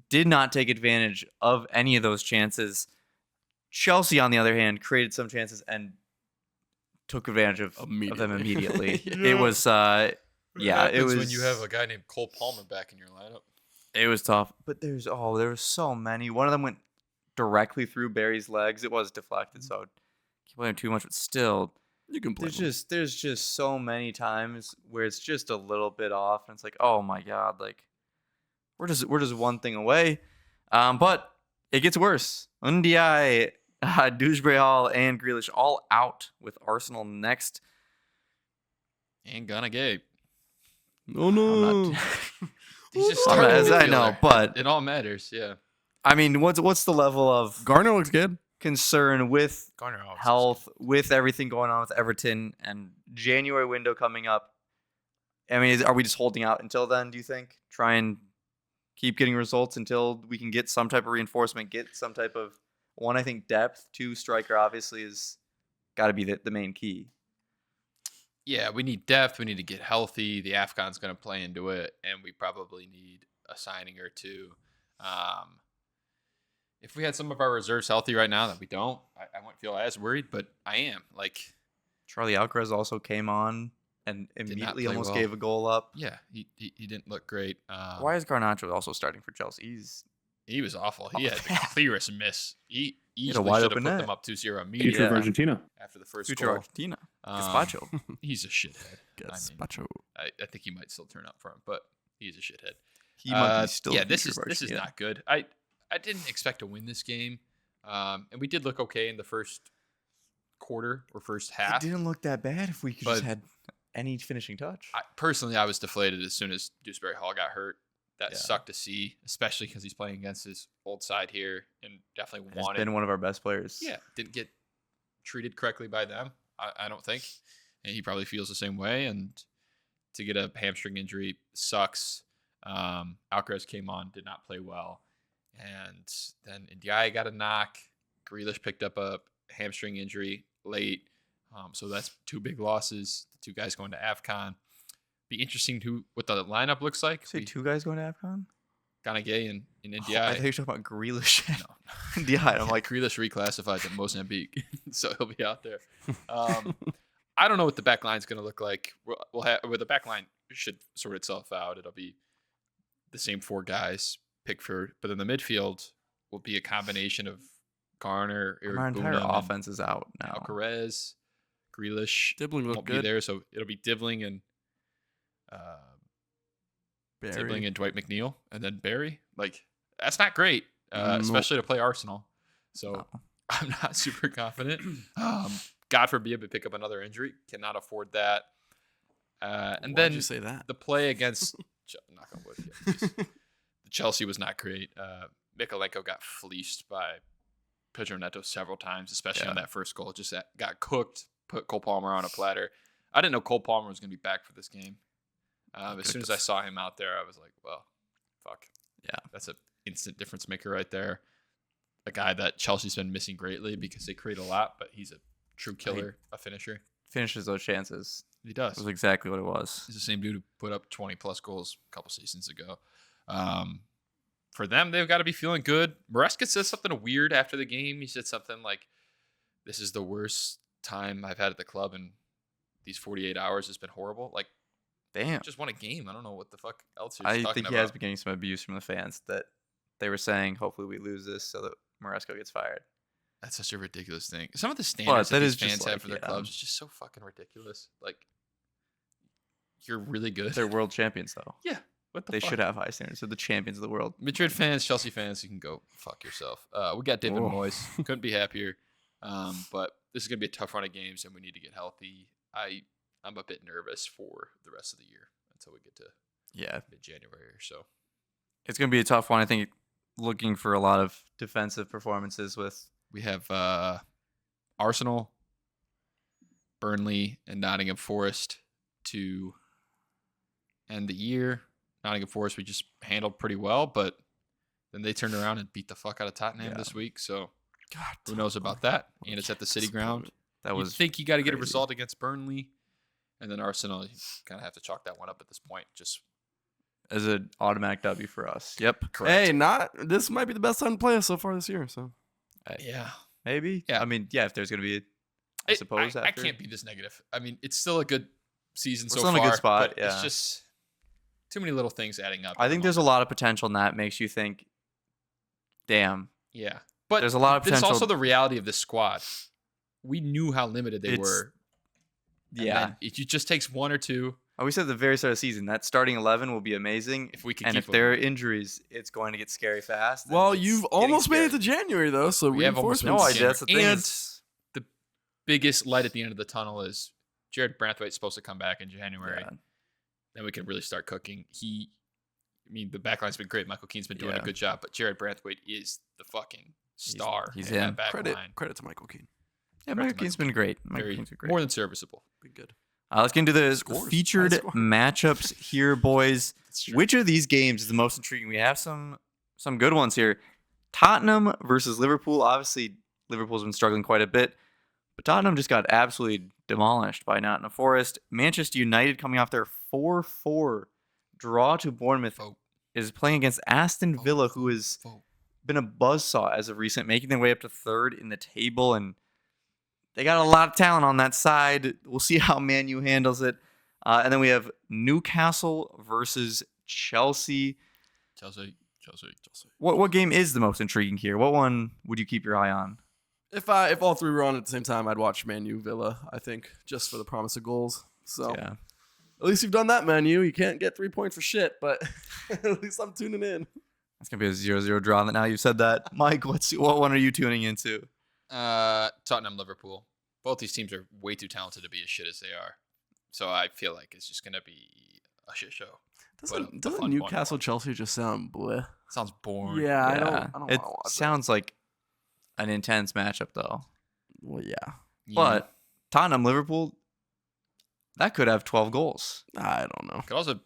Did not take advantage of any of those chances. Chelsea, on the other hand, created some chances and took advantage of them immediately. Yeah. It was, it was when you have a guy named Cole Palmer back in your lineup. It was tough, but there were so many. One of them went directly through Barry's legs. It was deflected, so I can't blame him too much, but still, You can play. there's just so many times where it's just a little bit off, and it's like, oh my god, like we're just one thing away. But it gets worse. Ndiaye, Dewsbury-Hall, and Grealish all out with Arsenal next. And Gunna Gabe. Oh no. He's just I'm not- starting as I know, midfielder. but It all matters, yeah. I mean, what's the level of Garner looks good. concern with Garner always is. health, with everything going on with Everton and January window coming up? I mean, are we just holding out until then, do you think? Try and keep getting results until we can get some type of reinforcement, get some type of, one, I think depth, 2, striker obviously is got to be the main key. Yeah, we need depth. We need to get healthy. The AFCON's going to play into it, and we probably need a signing or two. If we had some of our reserves healthy right now that we don't, I wouldn't feel as worried, but I am. Like, Charlie Alcaraz also came on and not immediately play almost well. gave a goal up. yeah, he didn't look great. Why is Garnacho also starting for Chelsea? He was awful. He had the clearest miss. He had a easily wide should have open put net. them up 2-0 Future immediately of Argentina. after the first Future goal. Argentina. Um, Gazpacho. He's a shithead. Gazpacho. I think he might still turn up for him, but he's a shithead. He might be still. Yeah, the this future is of Argentina. not good. I didn't expect to win this game, and we did look okay in the first quarter or first It half. didn't look that bad if we just But- had any finishing touch. Personally, I was deflated as soon as Dewsbury-Hall got hurt. That sucked to see, especially because he's playing against his old side here and definitely He's wanted. been one of our best players. Yeah, didn't get treated correctly by them, I don't think. And he probably feels the same way. And to get a hamstring injury sucks. Alcaraz came on, did not play well. And then Ndiaye got a knock. Grealish picked up a hamstring injury late. So that's 2 big losses. The 2 guys going to AFCON. Be interesting what the lineup looks like. Say 2 guys going to AFCON? Ndiaye and Oh, I Ndiaye. thought you were talking about Grealish. No. Ndiaye. I'm like, Grealish reclassified to Mozambique, so he'll be out there. I don't know what the back line's going to look like. We'll have, the back line should sort itself out. It'll be the same 4 guys, Pickford, but then the midfield will be a combination of Garner, our entire offense is out now. Alcaraz, Grealish Dibbling looked won't be good. there, so it'll be Dibbling and Dwight McNeil, and then Barry. Like, that's not great, especially to play Arsenal. So No. I'm not super confident. God forbid we pick up another injury. Cannot afford that. And Why'd then you say that? the play against knock on wood. Yeah, just- the Chelsea was not great. Mikolenko got fleeced by Pedro Neto several times, especially on that first goal. Just got cooked. Put Cole Palmer on a platter. I didn't know Cole Palmer was going to be back for this game. As soon as I saw him out there, I was like, well, fuck. Yeah. That's an instant difference maker right there. A guy that Chelsea's been missing greatly because they create a lot, but he's a true killer, a finisher. Finishes those chances. He does. That was exactly what it was. He's the same dude who put up 20-plus goals a couple seasons ago. For them, they've got to be feeling good. Maresca said something weird after the game. He said something like, this is the worst time I've had at the club in these 48 hours. It's been horrible. Like, Damn. just won a game. I don't know what the fuck else he's talking I think about. he has been getting some abuse from the fans that they were saying, hopefully we lose this so that Maresco gets fired. That's such a ridiculous thing. Some of the standards that that these is just fans have like, for their yeah. clubs is just so fucking ridiculous. Like, you're really good. They're world champions, though. Yeah. What the They fuck? should have high standards. They're the champions of the world. Madrid fans, Chelsea fans, you can go fuck yourself. We got David Oh. Moyes. Couldn't be happier. But this is going to be a tough run of games, and we need to get healthy. I'm a bit nervous for the rest of the year until we get to Yeah. mid-January or so. It's going to be a tough one. I think looking for a lot of defensive performances with. We have Arsenal, Burnley, and Nottingham Forest to end the year. Nottingham Forest we just handled pretty well, but then they turned around and beat the fuck out of Tottenham this week. So God, who knows about that? And it's at the City Ground. That You was think you got to get a crazy. result against Burnley, and then Arsenal, you kind of have to chalk that one up at this point. Just as an automatic W for us. Yep. correct. Hey, this might be the best time to play us so far this year. So Yeah. Maybe. Yeah. I mean, yeah. If there's going to be, I suppose. I after. can't be this negative. I mean, it's still a good season We're so still in far. a good spot, but yeah. It's just too many little things adding up. I think there's a lot of potential, and that makes you think, damn. Yeah, but There's a lot of There's potential. also the reality of this squad. We knew how limited they It's- were. and Yeah. then it just takes one or two. We said at the very start of the season that starting 11 will be amazing. If we can And keep if there are them. injuries, it's going to get scary fast. and well, it's you've getting almost made it to scary. January though. So We have almost No reinforcements. idea. That's the thing. And is- the biggest light at the end of the tunnel is Jared Branthwaite's supposed to come back in January. Yeah. Then we can really start cooking. The backline's been great. Michael Keane's been doing a Yeah. good job, but Jared Branthwaite is the fucking star. he's in that him. back Credit line. to Michael Keane. Yeah, Correct, Michael Keane's been great. Michael Very Keane's been great. more than serviceable. Been good. Let's get into the Scores. featured High score. matchups here, boys. That's true. Which of these games is the most intriguing? We have some good ones here. Tottenham versus Liverpool. Obviously, Liverpool's been struggling quite a bit, but Tottenham just got absolutely demolished by Nottingham Forest. Manchester United, coming off their 4-4 draw to Bournemouth, Vote. is playing against Aston Vote, Villa, vote, who has vote. been a buzzsaw as of recent, making their way up to third in the table, and they got a lot of talent on that side. We'll see how Man U handles it. And then we have Newcastle versus Chelsea. Chelsea. What game is the most intriguing here? What one would you keep your eye on? If all three were on at the same time, I'd watch Man U Villa. I think just for the promise of goals. So Yeah. at least you've done that, Man U. You can't get 3 points for shit, but at least I'm tuning in. It's going to be a 0-0 draw now you've said that. Mike, what one are you tuning into? Tottenham, Liverpool. Both these teams are way too talented to be as shit as they are. So I feel like it's just going to be a shit show. Doesn't fun Newcastle Chelsea just sound bleh? Sounds boring. Yeah, I don't it want to watch sounds like an intense matchup though. Well, yeah. But Tottenham Liverpool, that could have 12 goals. I don't know. could also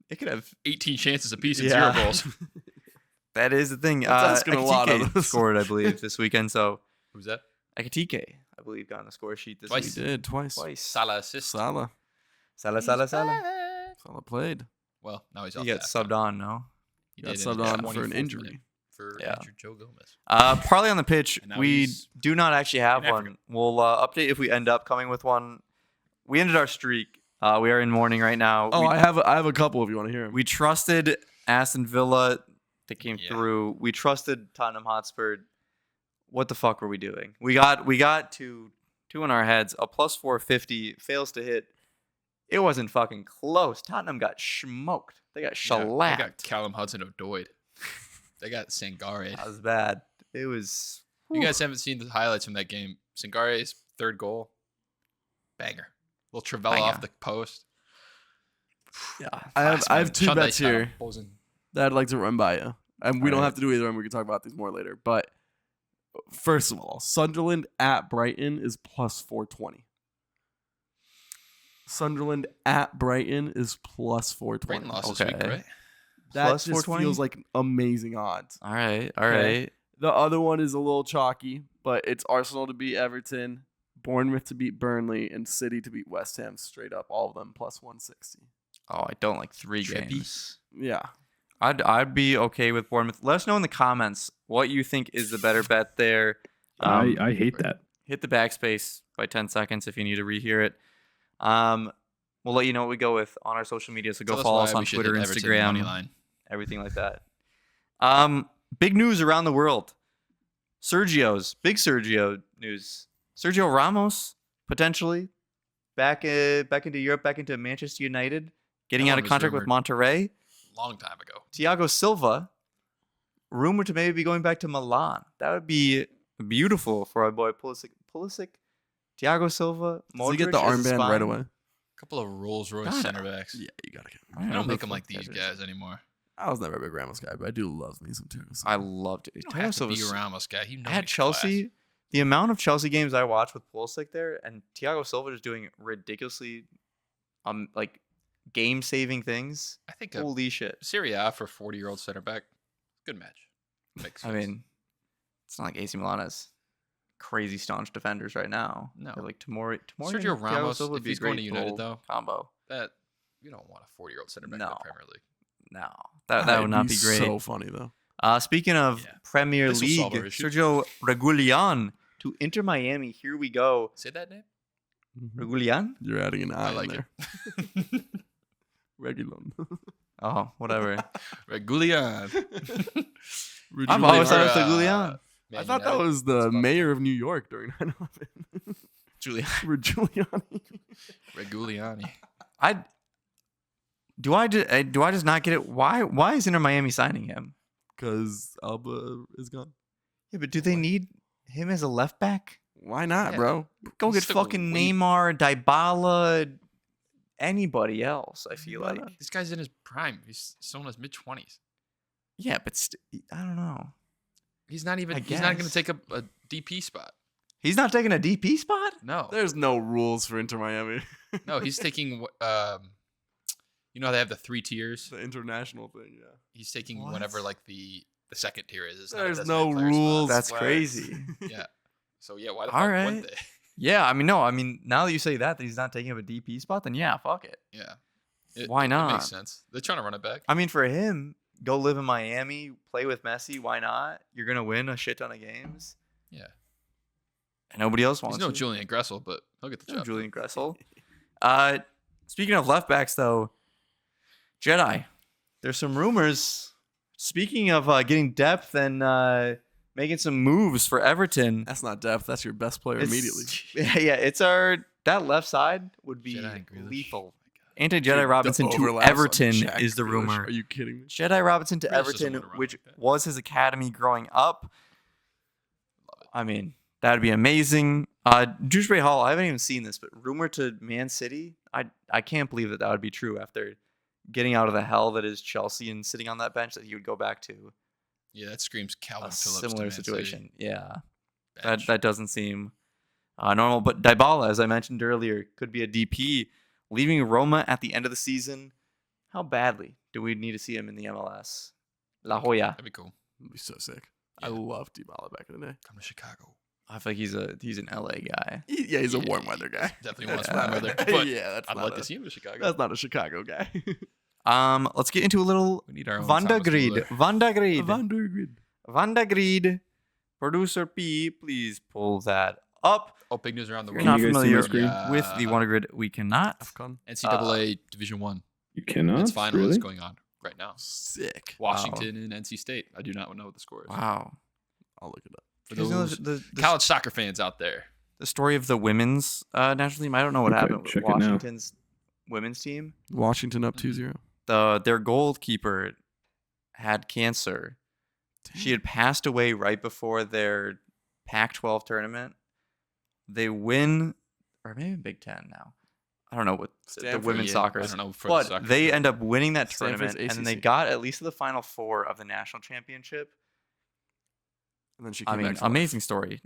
It could have. 18 chances apiece and Yeah. 0 goals. That is the thing. That's asking a lot of Ekitike us. scored, I believe, this weekend. So Who's that? Ekitike, I believe, got on the score sheet this Twice. He week. did twice. Twice. Salah assist. Salah. Salah. Salah played. Well, now he's off. He got the subbed on, no? He Got did subbed in the on for an 24th injury. minute For Yeah. injured Joe Gomez. Parlay on the pitch, And now we he's do not actually have in one. Africa. We'll update if we end up coming with one. We ended our streak. We are in mourning right now. Oh, we, I have a couple if you want to hear them. we trusted Aston Villa. They came Yeah. through. We trusted Tottenham Hotspur. What the fuck were we doing? We got two in our heads. A plus 450 fails to hit. It wasn't fucking close. Tottenham got smoked. They got Yeah, shellacked. they got Callum Hudson-Odoi. They got Sangare. That was bad. It was. You guys haven't seen the highlights from that game. Sangare's third goal. Banger. Little Travella Banger. off the post. Yeah. I have two Sean bets Dyche here posing. that I'd like to run by you. And we don't Alright. have to do either, and we can talk about these more later. But first of all, Sunderland at Brighton is plus 420. Sunderland at Brighton is plus 420. Brighton lost this week, Okay. right? That Plus just 420? feels like amazing odds. All right. All Okay. right. The other one is a little chalky, but it's Arsenal to beat Everton, Bournemouth to beat Burnley, and City to beat West Ham straight up. All of them plus 160. Oh, I don't like 3 Trippy. games. Yeah. I'd be okay with Bournemouth. Let us know in the comments what you think is the better bet there. I hate that. Hit the backspace by 10 seconds if you need to rehear it. We'll let you know what we go with on our social media. So go Tell follow why us on we should Twitter, hit Everton money Instagram, line. everything like that. Big news around the world. Big Sergio news. Sergio Ramos potentially back into Europe, back into Manchester United, getting That out one of was contract with rumored. Monterrey. Long time ago. Thiago Silva, rumored to maybe be going back to Milan. That would be beautiful for our boy Pulisic. Thiago Silva, Does he get the Modric as a armband right spine. away? A couple of Rolls Royce God. center backs. Yeah, you gotta get him. I I know don't who make the them like fuck these that is. guys anymore. I was never a big Ramos guy, but I do love me some too. I loved it. You don't Thiago have to Silva's- be a Ramos guy. You know At he's Chelsea, the amount of Chelsea games I watched with Pulisic there, and Thiago Silva just doing ridiculously, like game-saving things. class. I think a Holy shit! Serie A for 40-year-old center back, good match. Makes I sense. mean, it's not like AC Milan has crazy staunch defenders right now. No. They're like Tomori Sergio and Thiago Ramos, Silva would if be a he's going to great United little though, combo. that you don't want a 40-year-old center back in No. the Premier League. No, that would not be great. So funny though. Speaking of Yeah. Premier This will League, solve our issue. Sergio Reguilon to Inter Miami. Here we go. Say that name. Reguilon? You're adding an I, I like in it. there. Regulon. Oh, whatever. Regulian. I've always thought it was Or, Reguilon. I Man thought that United. was the That's about mayor of New York during 9/11. Julian. Giuliani. Reguliani. Do I just not get it? Why is Inter Miami signing him? Because Alba is gone. Yeah, but do they need him as a left back? Why not, Yeah. bro? Go He's get still fucking way- Neymar, Dybala, anybody else. I feel Why like. not? This guy's in his prime. He's still in his mid-20s. Yeah, but I don't know. He's not even. I He's not going guess. to take a DP spot. He's not taking a DP spot. No. There's no rules for Inter Miami. No, he's taking. You know how they have the 3 tiers. The international thing, yeah. He's taking What? whatever like the second tier is. It's not a There's designated no player spot. rules. That's Flags. crazy. Yeah. So yeah, why the All fuck right. wouldn't they? Yeah, I mean, now that you say that he's not taking up a DP spot, then yeah, fuck it. Yeah. Why It not? makes sense. They're trying to run it back. I mean, for him, go live in Miami, play with Messi. Why not? You're gonna win a shit ton of games, Yeah. and nobody else wants. He's no to. Julian Gressel, but he'll get the No job. Julian Gressel. Speaking of left backs, though, Jedi. There's some rumors. Speaking of getting depth and making some moves for Everton. That's not depth. That's your best player it's- immediately. Yeah, it's that left side would be Jedi and Grealish. lethal. Oh Anti Dude, Jedi the Robinson to overlaps on Everton Jack is the Grealish. rumor. Are you kidding me? Jedi Robinson to Grealish doesn't Everton, move around which like that. was his academy growing up. Love it. I mean, that'd be amazing. Dewsbury-Hall, I haven't even seen this, but rumored to Man City. I can't believe that would be true after getting out of the hell that is Chelsea and sitting on that bench that he would go back to Yeah, that screams Calvin a Phillips. similar to Man City situation. Yeah, bench. that doesn't seem normal. But Dybala, as I mentioned earlier, could be a DP, leaving Roma at the end of the season. How badly do we need to see him in the MLS? La Joya. That'd be cool. That'd be so sick. Yeah. I loved Dybala back in the day. Come to Chicago. I feel like he's an LA guy. He's a warm weather guy. Definitely wants Yeah. warm weather. But Yeah, that's I'd not like a- to see him in Chicago. That's not a Chicago guy. Let's get into a little We need our own Thomas WONDERGRID. Muller. WONDERGRID. WONDERGRID. WONDERGRID. Producer P, please pull that up. Oh, big news around the If world. you're not Can you guys see familiar my screen? with the WONDERGRID, we cannot. AFCON. NCAA Division 1. You cannot. It's final really? is going on right now. Sick. Washington and NC State. I do not know what the score is. Wow. I'll look it up. For You guys know those the college soccer fans out there. the story of the women's national team? I don't know what Okay, happened with check it now. Washington's women's team. Washington up 2-0. Their goalkeeper had cancer. She had passed away right before their Pac-12 tournament. They win, or maybe Big Ten now. I don't know what the Stanford? women's Yeah, soccer I is. don't know for the But soccer they field. end up winning that Stanford's tournament, and then they ACC. got at least to the Final Four of the national championship. And then she I came mean, back. to amazing story.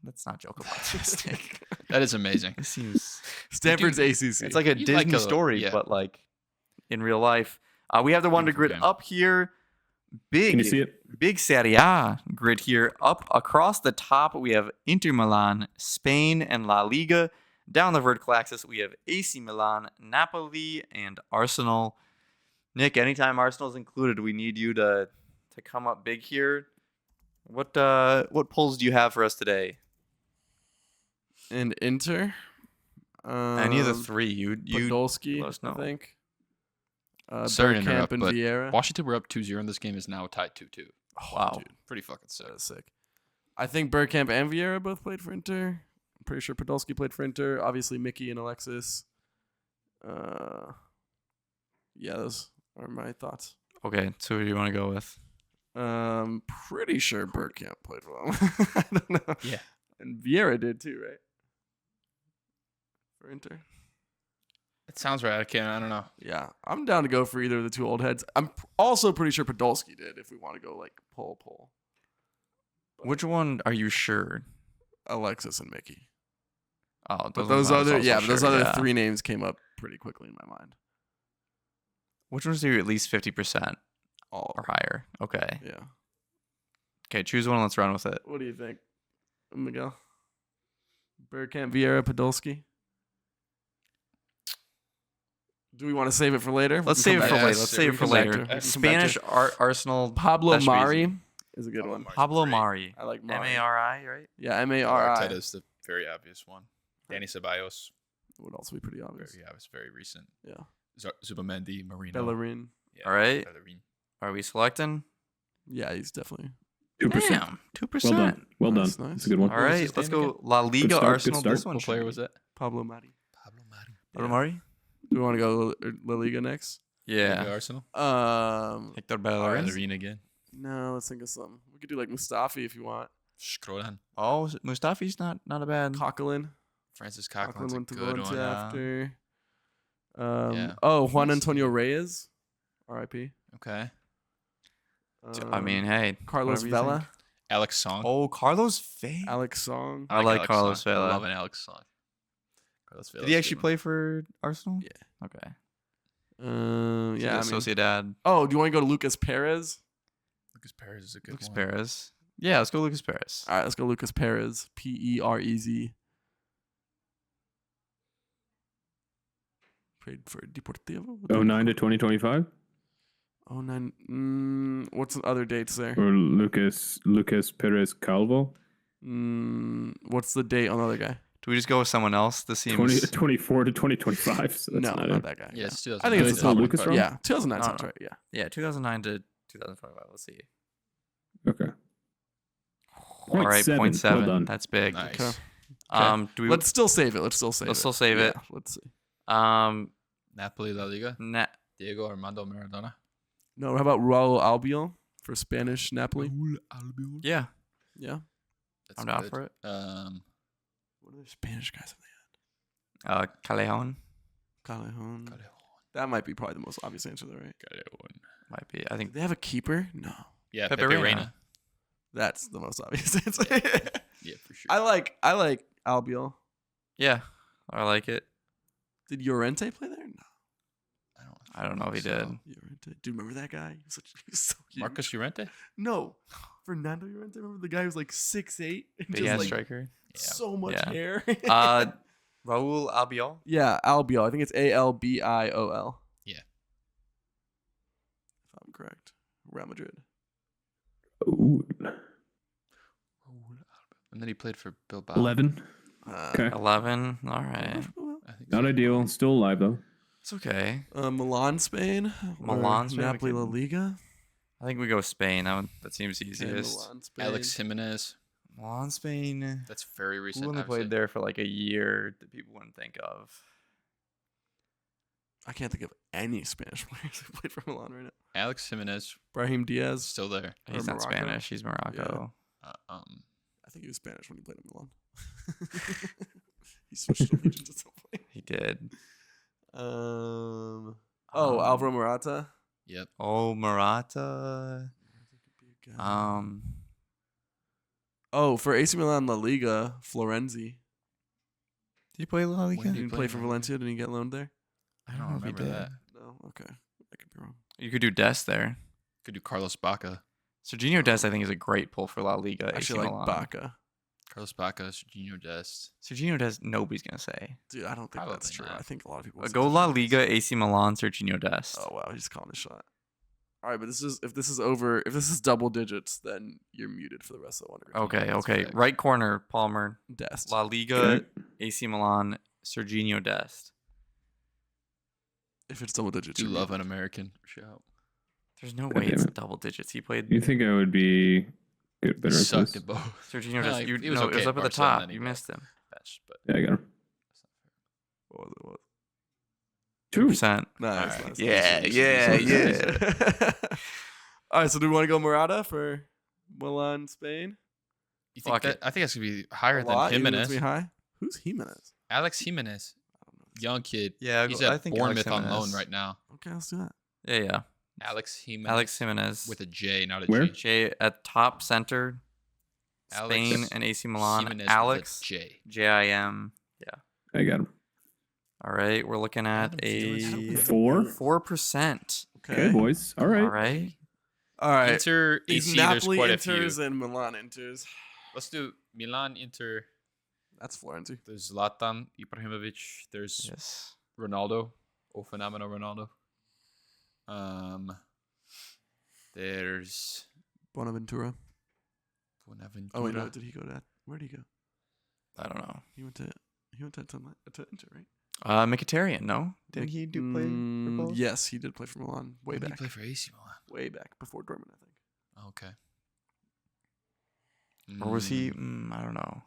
Let's not joke about this. That is amazing. This seems Stanford's ACC. it's like a You'd Disney like a- story, yeah. but like in real life. We have the Wonder Beautiful Grid game. up here. Big, Can you see it? big Serie A grid here. Up across the top, we have Inter Milan, Spain, and La Liga. Down the vertical axis, we have AC Milan, Napoli, and Arsenal. Nick, anytime Arsenal's included, we need you to come up big here. What polls do you have for us today? and Inter. Any of the three? You Podolski, let us I know. think. Sorry to Bergkamp interrupt, and but Vieira. Washington were up 2-0 in this game, is now tied 2-2. Wow. Dude, Pretty fucking sick. that is sick. I think Bergkamp and Vieira both played for Inter. I'm pretty sure Podolski played for Inter. Obviously, Mickey and Alexis. Yeah, those are my thoughts. Okay, so who do you want to go with? Pretty sure Bergkamp played for them. I don't know. Yeah. And Vieira did too, right? For Inter. It sounds right. I don't know. Yeah, I'm down to go for either of the two old heads. I'm also pretty sure Podolski did. If we want to go like pull. Which one are you sure? Alexis and Mickey. Oh, But those other, ones those also other sure, three names came up pretty quickly in my mind. Which ones are you at least 50% All. or higher? Okay. Yeah. Okay, choose one. Let's run with it. What do you think, Miguel? Bergkamp, Vieira, Podolski. Do we want to save it for later? Let's save it for back- later. Yes, Let's yeah, save we it for can back later. to it. We can back Spanish Arsenal. Pablo That's Mari reason. is a good one. Pablo Mari. I like Mari. M-A-R-I, right? Yeah, M-A-R-I. Arteta is the very obvious one. Danny Ceballos, Would also be pretty obvious. very obvious, very recent. Yeah. Zubimendi, Marino. Bellerin. Yeah, All right. Bellerin. Are we selecting? Yeah, he's definitely. 2%. Damn, 2%. Well done. Well Nice, done. nice. That's a good one. All What was right, his let's name go La Liga, start, good Arsenal. start. This one What player should was be- that? Pablo Mari. Pablo Mari. Pablo Yeah. Mari? Do we want to go La Liga next? Yeah. Arsenal. Hector Bellerin. Bellerin again. No, let's think of something. We could do like Mustafi if you want. Scrollan. Oh, Mustafi's not a bad. Coquelin. Francis Coquelin Coquelin's a went to good Valencia one. after. Yeah. Oh, Juan Antonio Reyes. R.I.P. Okay. I mean, hey. Carlos whatever you Vela. think. Alex Song. Oh, Carlos Vela. Alex Song. I like Alex Carlos Song. I Vela. love an Alex Song. Carlos Vela. Did he actually play for Arsenal? Yeah. Okay. Yeah. I mean, Sociedad. oh, do you want to go to Lucas Perez? Lucas Perez is a good Lucas one. Perez. Yeah, let's go Lucas Perez. All right, let's go Lucas Perez. Perez. Played for Deportivo. 09 to 2025? 09. What's the other dates there? Or Lucas Perez Calvo? What's the date on the other guy? Do we just go with someone else? This seems 2024 to 2025. So that's No, not not it. that guy. Yeah, it's I think it's It's the not top Lucas one. Rom? Yeah, 2009 No, sounds no. right. Yeah. yeah, 2009 to 2025. Let's see. Okay. All right, 0.7. 0.7. Well done. That's big. Nice. Okay. Do we? Let's still save it. Let's still save it. Let's still save it. Yeah, let's see. Napoli La Liga. Diego Armando Maradona. No, how about Raul Albiol for Spanish Napoli? Yeah, Yeah. That's I'm down good. for it. What other Spanish guys have they Callejon. had? Callejon. That might be probably the most obvious answer, though, right? Got it one. Might be. I think They have a keeper? No. Yeah, Pepe Pepe Reina. Reina. That's the most obvious answer. Yeah, for sure. I like Albiol. yeah, I like it. Did Llorente play there? No. I don't know if he did. Llorente. Do you remember that guy? He was so huge. Marcus Llorente? No. Fernando Llorente. Remember the guy who was like 6'8"? And Big just ass like striker. so much Yeah. hair. Raul Albiol. yeah, Albiol. I think it's Albiol. Yeah. If I'm correct. Real Madrid. Ooh, And then he played for Bilbao. 11. Okay. 11. All right. I think Not so. ideal. Still alive though. It's okay. Milan, Spain. Milan, or Spain, we Napoli, La can- Liga. I think we go Spain. That seems Okay, easiest. Milan, Spain. Alex Jimenez. Milan, Spain. That's very recent. Who only I would say. played there for like a year that people wouldn't think of? I can't think of any Spanish players who played for Milan right now. Alex Jimenez Brahim Diaz. still there. He's Or not Morocco. Spanish. He's Morocco. I think he was Spanish when he played in Milan. He switched allegiance at some point. He did. Alvaro Morata. Yep. Oh, Morata. For AC Milan La Liga, Florenzi. Did he play La Liga? When He didn't play for Valencia. Didn't he get loaned there? I don't know if he remember did. that. No. Okay, I could be wrong. You could do Dest there. Could do Carlos Baca. Serginho Dest, I think, is a great pull for La Liga. I AC actually like Milan. Baca. Carlos Baca, Serginho Dest. Serginho Dest, nobody's gonna say. Dude, I don't think that's Probably true. not. I think a lot of people would say Go La Serginho Liga, Dest. AC Milan, Serginho Dest. Oh wow, he's calling a shot. All right, but if this is double digits, then you're muted for the rest of the Wonder. Okay, that's okay. fair. Right corner, Palmer. Dest. La Liga, Okay. AC Milan, Serginho Dest. If it's double digits, Do you're love muted. an American shout. There's no God way damn it's it. double digits. He played You think I would be good, better He at sucked this? at both. Serginho No, Dest. he- You, he was no, okay it was at up at the Barcelona, top. then he You got missed him. Bench, but Yeah, I got him. What was it? What? 2%. Nice, Alright. nice. Yeah, Nice. yeah, All right, so do we want to go Morata for Milan, Spain? you think Fuck that? it. I think that's gonna be higher A than lot? You think it's Jimenez. gonna be high? Who's Jimenez? Alex Jimenez, young kid. Yeah, He's I at think Alex Bournemouth on loan Jimenez. right now. Okay, let's do that. Yeah, yeah. Alex Jimenez. Alex Jimenez. with a J, not a Where? G. J at top center. Alex Spain and AC Milan. Jimenez with Alex a J. JIM. I got him. All right, we're looking at Adam a 4. 4%. Okay, boys. All right. All right. All right. Inter These AC. There's Napoli quite a Inters few. and Milan Inters. Let's do Milan, Inter. That's Florenzi. There's Zlatan Ibrahimovic. There's Yes. Ronaldo. Oh, phenomenal Ronaldo. There's Bonaventura. Bonaventura. Oh wait, no, did he go to? Where did he go? I don't know. He went to Inter, right? Mkhitaryan, no? Didn't he do play for both? Yes, he did play for Milan way When did he back. play for AC Milan. Way back before Dortmund, I think. Okay. Or was he? I don't know.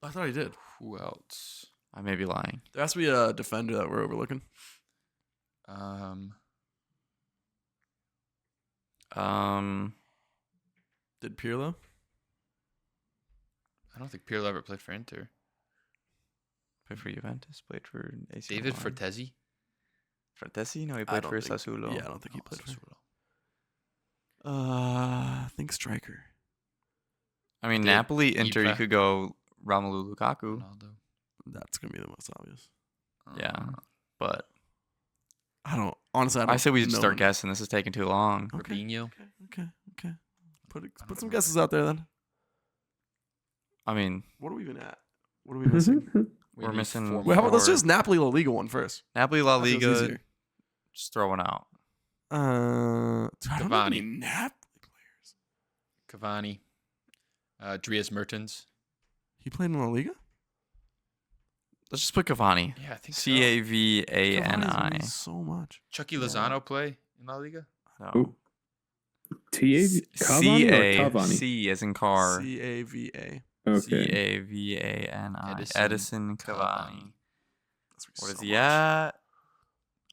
I thought he did. Who else? I may be lying. There has to be a defender that we're overlooking. Did Pirlo? I don't think Pirlo ever played for Inter. Played for Juventus. Played for AC David Milan. Fertezzi. Fertezzi? No, he I played don't for think- Sassuolo. Yeah, I don't think he played for. Sassuolo. I think striker. I mean, Did Napoli, Inter, you Ibra- could go Romelu Lukaku. Ronaldo. That's gonna be the most obvious. Yeah, but I don't honestly. I, don't I say we just know start him. guessing. This is taking too long. Okay. Robinho. Okay. Put some guesses out there then. I mean, What are we even at? What are we missing? we're need missing. 4 Wait, how about let's more. just Napoli La Liga one first. Napoli, La That feels Liga. easier. Just throw one out. Dude, I don't know any Cavani. Napoli players. Cavani. Dries Mertens. He played in La Liga. Let's just put Cavani. Yeah, I think Cavani. Cavani's means so much. Chucky Lozano play in La Liga? No. Ooh. Cavani or Cavani? C as in car. Cava. Okay. Cavani. Edison Edison Cavani. Cavani. What is he at?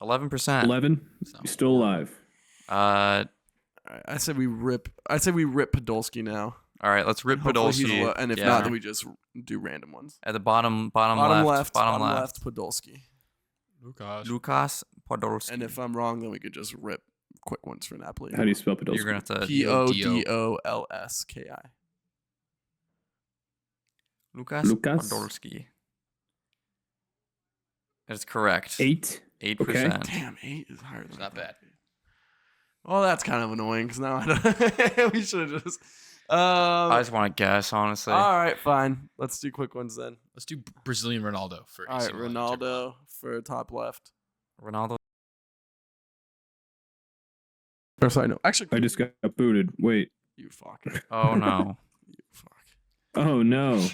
11%. 11. It's not You're still alive. Uh, I said we rip. I said we rip Podolski now. all right. Let's rip Hopefully he's Podolski. and if Yeah. not, then we just do random ones. At the bottom Bottom left. left. Bottom Bottom left. left. Podolski. Lucas. Lucas Podolski. And if I'm wrong, then we could just rip quick ones for Napoli. How do you spell Podolski? You're gonna have to Podolski. Lucas Lucas? Podolski. That's correct. 8. 8%. Damn, 8 is higher than It's I not thought. bad. Well, that's kind of annoying because now I don't. We should have just. I just want to guess, honestly. All right, fine. Let's do quick ones then. Let's do Brazilian Ronaldo for All AC right, Milan. Ronaldo for top left. Ronaldo. Or sorry, no. Actually, I just got booted. Wait. you fuck. Oh no. You fuck. Oh no.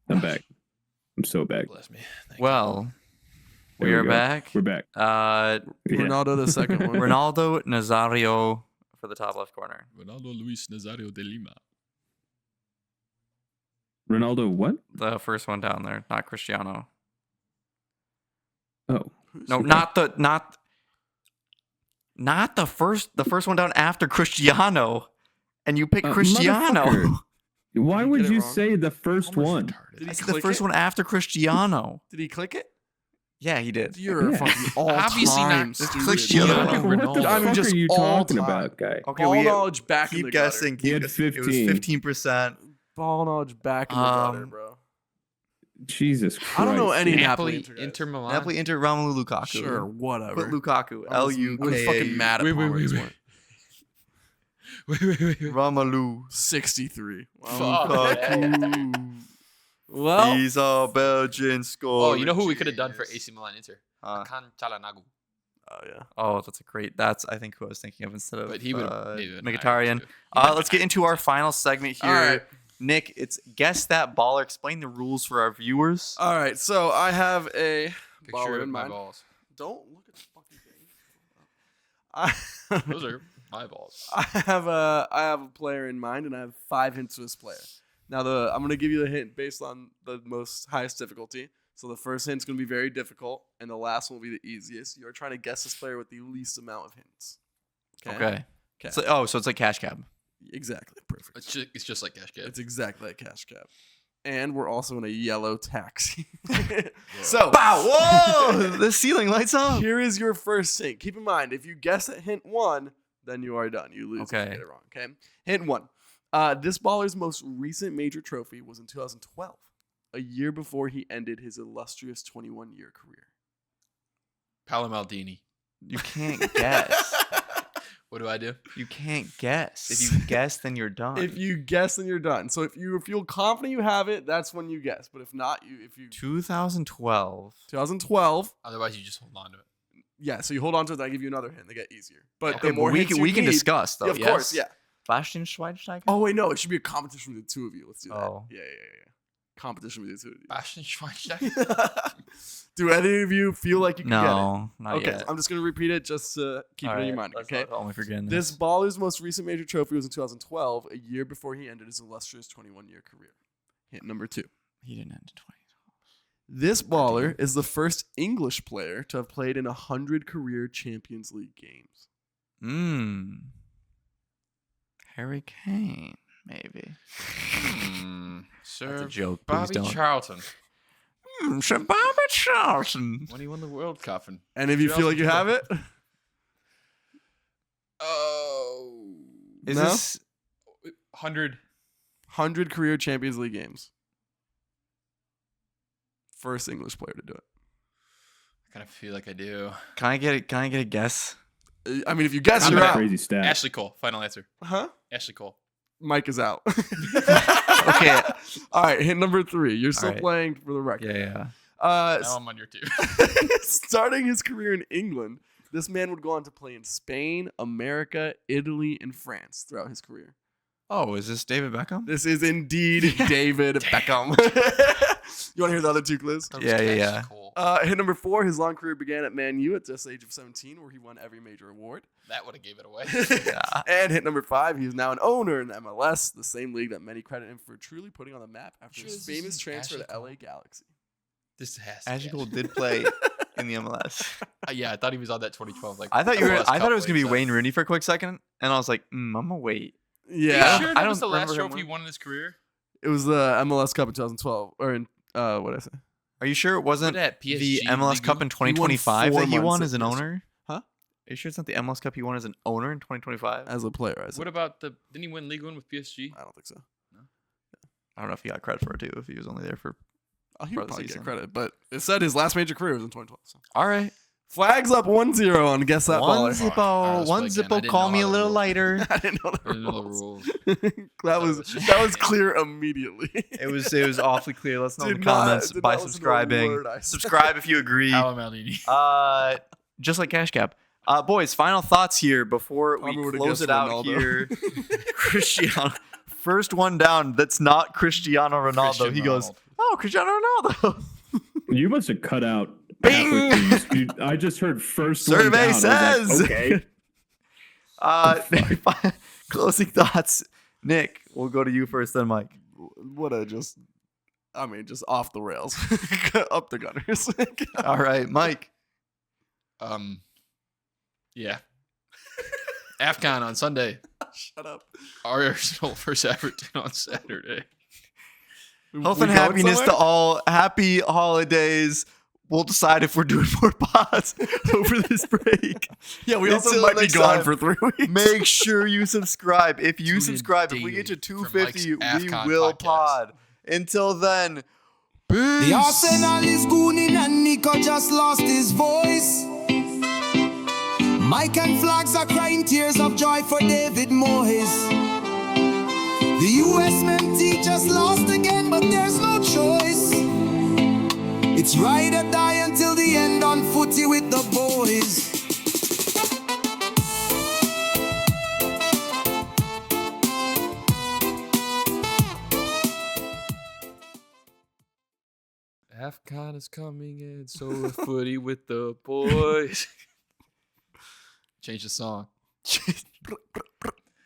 I'm back. I'm so back. Bless me. Thank you. Well, There we are go. back. We're back. Uh, Yeah. Ronaldo the second one. Ronaldo Nazario for the top left corner. Ronaldo Luis Nazario de Lima. Ronaldo what? The first one down there, not Cristiano. Oh. No, Okay. not the first one down after Cristiano. And you pick Cristiano. Motherfucker. Why Did you would get it you wrong? say the first Almost one? retarded. Did I he said the click first it? one after Cristiano. Did he click it? Yeah, he did. You're Yeah. fucking all Obviously not. time It's stupid. Cristiano. What the Ronaldo. I mean, fuck just are you all talking time. about, guy? Okay, Ball knowledge back in keep the guessing. He had It was 15. 15%. gutter. Ball knowledge back in the gutter, bro. Jesus Christ. I don't know any Napoli, Napoli Inter Milan. Napoli, Inter, Romelu Lukaku. Sure, whatever. Put Lukaku. I'm just- I'm just fucking Lukaku. mad at Wait, Palmer at this wait. point. Wait. Romelu. 63. Fuck. Lukaku. Well, He's a Belgian scorer. Oh, you know who we could have done for AC Milan Inter? Uh, Hakan Çalhanoğlu. oh yeah. Oh, that's a great. That's I think who I was thinking of instead of But he would have maybe been higher, Mkhitaryan. too. Let's get into our final segment here. All right. Nick, it's guess that baller. Explain the rules for our viewers. All right. So I have a Picture baller of in my mind. balls. Don't look at the fucking thing. Those are my balls. I have a player in mind, and I have 5 hints to this player. Now I'm gonna give you the hint based on the most highest difficulty. So the first hint's gonna be very difficult, and the last one will be the easiest. You're trying to guess this player with the least amount of hints. Okay. Okay. So it's like cash cab. Exactly. Perfect. It's just like Cash Cab. It's exactly like cash cab. And we're also in a yellow taxi. So Wow! Whoa! The ceiling lights up. here is your first hint. Keep in mind, if you guess at hint 1, then you are done. You lose if Okay. you get it wrong. Okay. Hint 1. This baller's most recent major trophy was in 2012, a year before he ended his illustrious 21-year career. Paolo Maldini. You can't guess. What do I do? You can't guess. If you guess, then you're done. If you guess, then you're done. So if you feel confident you have it, that's when you guess. But if not, if you 2012. 2012, Otherwise, you just hold on to it. yeah. So you hold on to it. I give you another hint. They get easier. But Okay, the more we hints can you we can need- discuss though. Of course, yeah. Bastian Schweinsteiger. Oh wait, no, it should be a competition between the two of you. Let's do that. Oh. Yeah. Competition between the two of you. Bastian Schweinsteiger. Do any of you feel like you can get it? No, not Okay, yet. I'm just gonna repeat it just to keep it in your mind. Okay. Only forgetting This baller's most recent major trophy was in 2012, a year before he ended his illustrious 21-year career. Hint number 2. He didn't end in 20. This baller is the first English player to have played in 100 career Champions League games. Harry Kane, maybe. Sir That's a joke. Please Bobby don't. Charlton. Sir Bobby Charlton. When he won the World Cup. And And if you feel like you have it, oh. Is No? this 100. 100 career Champions League games. First English player to do it. I kind of feel like I do. Can I get a guess? I mean, if you guess, I'm you're gonna out. Crazy stat. Ashley Cole. Final answer. Huh? Ashley Cole. Mike is out. Okay. All right, hint number 3. You're still All right. playing for the record. Yeah. Now I'm on your 2. Starting his career in England, this man would go on to play in Spain, America, Italy, and France throughout his career. Oh, is this David Beckham? This is indeed David Beckham. You want to hear the other 2 clues? That was Yeah, Ashley yeah. Cole. Hit number 4, his long career began at Man U at just the age of 17, where he won every major award. That would have gave it away. Yeah. And hit number 5, he is now an owner in MLS, the same league that many credit him for truly putting on the map after Sure, his this famous isn't transfer Ashley to LA Galaxy. This has to Ashley be Cole Ashley. did play in the MLS. Yeah, Oh, I thought he was on that 2012. Like I thought you were. MLS I thought Cup it was gonna be stuff. Wayne Rooney for a quick second, and I was like, I'm gonna wait. Yeah. Are you sure I that don't was the last remember him trophy he winning. won in his career? It was the MLS Cup in 2012, or in what did I say? Are you sure it wasn't at the PSG MLS Ligue Cup in 4 2025 that he months won at as an PSG. owner? Huh? Are you sure it's not the MLS Cup he won as an owner in 2025? As a player, I said. What about didn't he win League One with PSG? I don't think so. I don't know if he got credit for it too, if he was only there for. Oh, he For would the probably get season. credit, but it said his last major career was in 2012. So. All right. Flags up 1-0 on Guess That One Baller. Zippo, Alright, let's one play again. I Zippo, didn't call know me how a the little rules- lighter. I didn't know I didn't know the rules. rules. that was clear immediately. It was awfully clear. Let us know in the Did not- comments did by not listen to a subscribing. word I said. Subscribe if you agree. Paolo Maldini. Just like Cash Cap. Boys, final thoughts here before we Tommy would've close guessed it out Ronaldo. here. Cristiano, first one down. That's not Cristiano Ronaldo. Christian He goes, Ronaldo. oh, Cristiano Ronaldo. You must have cut out. Bing! halfway through. Dude, I just heard first one Survey down. I was like, says. okay. Closing thoughts. Nick, we'll go to you first, then Mike. just off the rails. Up the gunners. All right, Mike. Yeah. AFCON on Sunday. Shut up. Arsenal versus Everton on Saturday. Health We and going happiness to somewhere? all. Happy holidays. We'll decide if we're doing more pods over this break. Yeah, we also Until might be next gone time, for 3 weeks. Make sure you subscribe. If you Tune in subscribe, if we get to daily for 250, Mike's we AFCON will podcast. pod. Until then, The peace. Arsenal is gooning and Nico just lost his voice. Mike and Flags are crying tears of joy for David Moyes. The USMNT just lost again, but there's no choice. It's ride or die until the end on Footy with the boys. AFCON is coming in, so is Footy with the boys. Change the song.